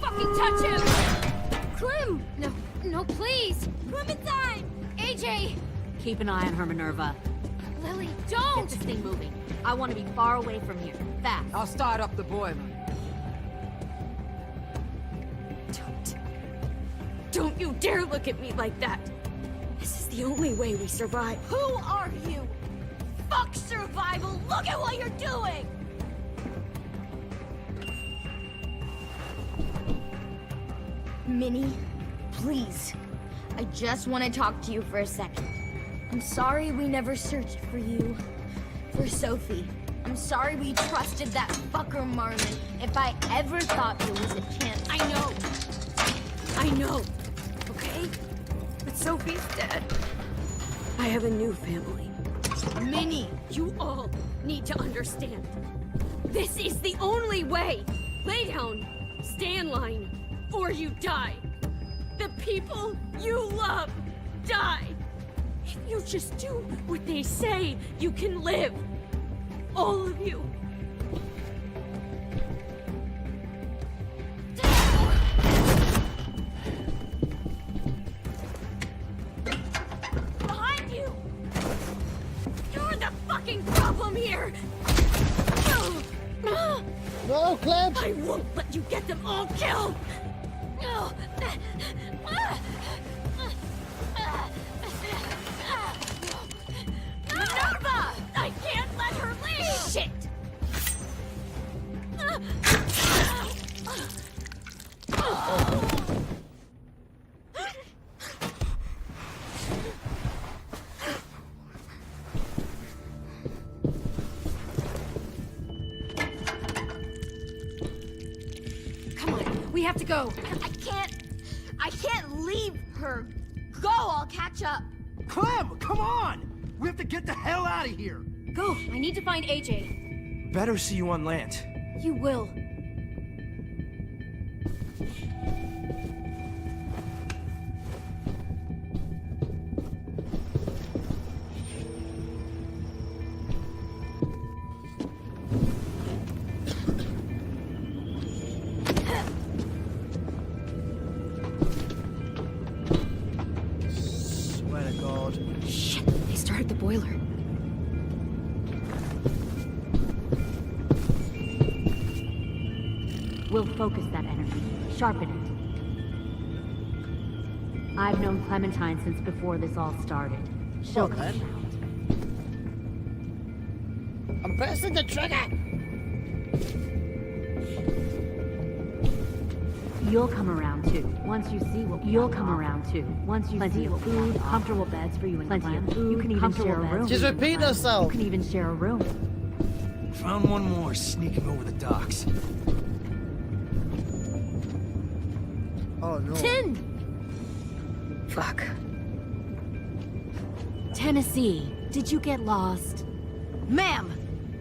Fucking touch him! Clem! No, please! Clementine! AJ! Keep an eye on her, Minerva. Lily, Get don't! this thing moving. I want to be far away from here. Fast. I'll start up the boiler. Don't you dare look at me like that! This is the only way we survive. Who are you? Fuck survival! Look at what you're doing! Minnie, please. I just want to talk to you for a second. I'm sorry we never searched for you. For Sophie. I'm sorry we trusted that fucker Marlon. If I ever thought there was a chance... I know, okay? But Sophie's dead. I have a new family. Minnie, you all need to understand. This is the only way! Lay down, stay in line, or you die. The people you love die. If you just do what they say, you can live. All of you. Behind you! You're the fucking problem here! No, Clem! I won't let you get them all killed! Minerva! I can't let her leave! Shit! Come on, we have to go. I can't leave her. Go, I'll catch up. Clem, come on! We have to get the hell out of here! Go, I need to find AJ. Better see you on land. You will. Swear to God. Shit, they started the boiler. We'll focus that energy, sharpen it. I've known Clementine since before this all started. She'll come around. I'm pressing the trigger! You'll come around too. Once you see what you'll come around too. Once you see what food, comfortable beds for you and plenty of food. You can even share a room. She's repeating herself. You can even share a room. Found one more sneaking over the docks. Oh no. Tin! Fuck. Tennessee, did you get lost? Ma'am!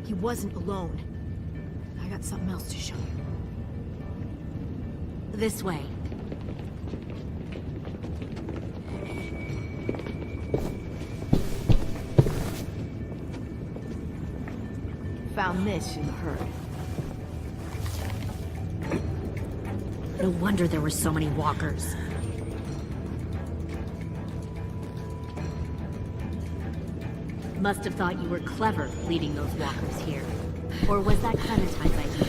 He wasn't alone. I got something else to show you. This way. Found this in the herd. No wonder there were so many walkers. Must have thought you were clever leading those walkers here. Or was that Clementine's idea?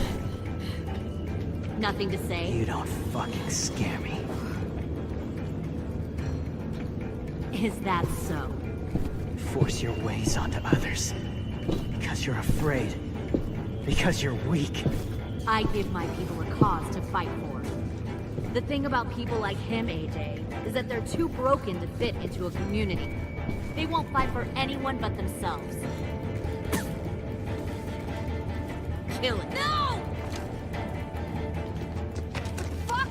Nothing to say? You don't fucking scare me. Is that so? Force your ways onto others. Because you're afraid. Because you're weak. I give my people a cause to fight for. The thing about people like him, AJ, is that they're too broken to fit into a community. They won't fight for anyone but themselves. kill it. No! Fuck!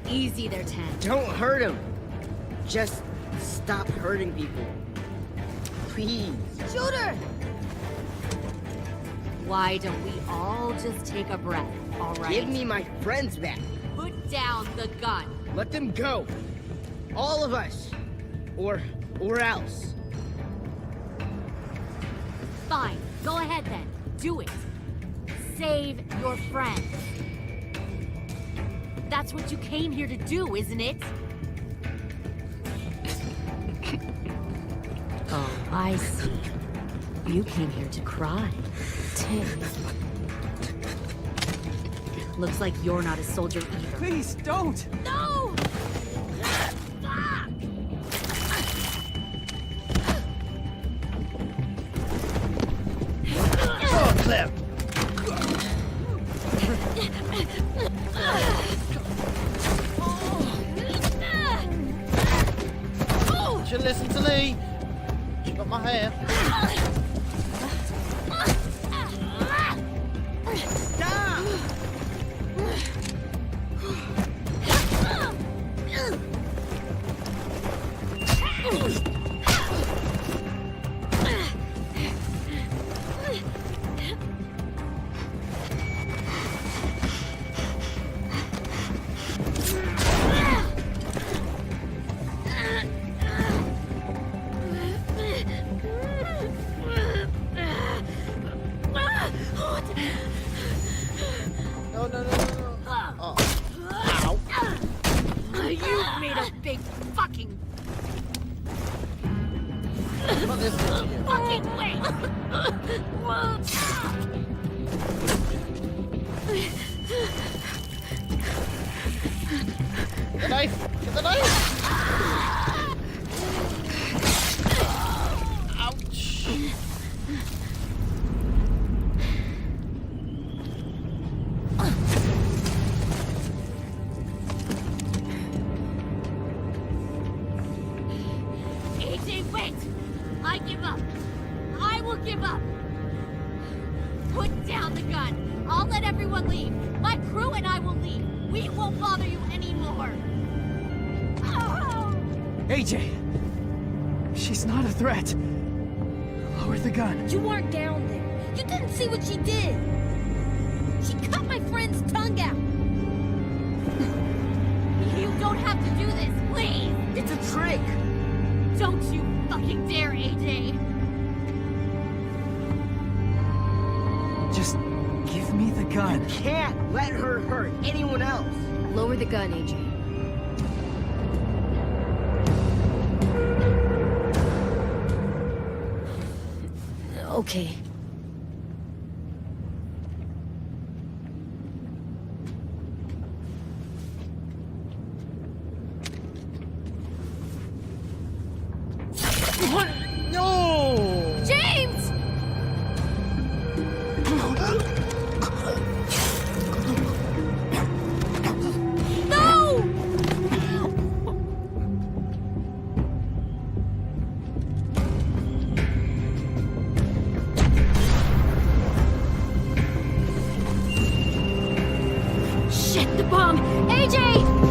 Easy there, 10. Don't hurt him. Just stop hurting people. Please. Shooter! Why don't we all just take a breath, all right? Give me my friends back. Put down the gun. Let them go. All of us. Or else. Fine, go ahead then. Do it. Save your friends. That's what you came here to do, isn't it? Oh, I see. You came here to cry. Tim. Looks like you're not a soldier either. Please, don't! No! Oh, Clem! You should listen to Lee. She got my hair. Stop! No, no, no, no, no. Oh. Ow. You made a big fucking Not this one here. fucking wait! The knife! Get the knife! Ouch! AJ, wait! I give up. I will give up. Put down the gun. I'll let everyone leave. My crew and I will leave. We won't bother you anymore. Oh! AJ! She's not a threat. Lower the gun. You weren't down there. You didn't see what she did. She cut my friend's tongue out. You don't have to do this, please! It's a trick. Don't you fucking dare, AJ! Just give me the gun. Can't let her hurt anyone else. Lower the gun, AJ. Okay. What? No! James! No! Shit, the bomb! AJ!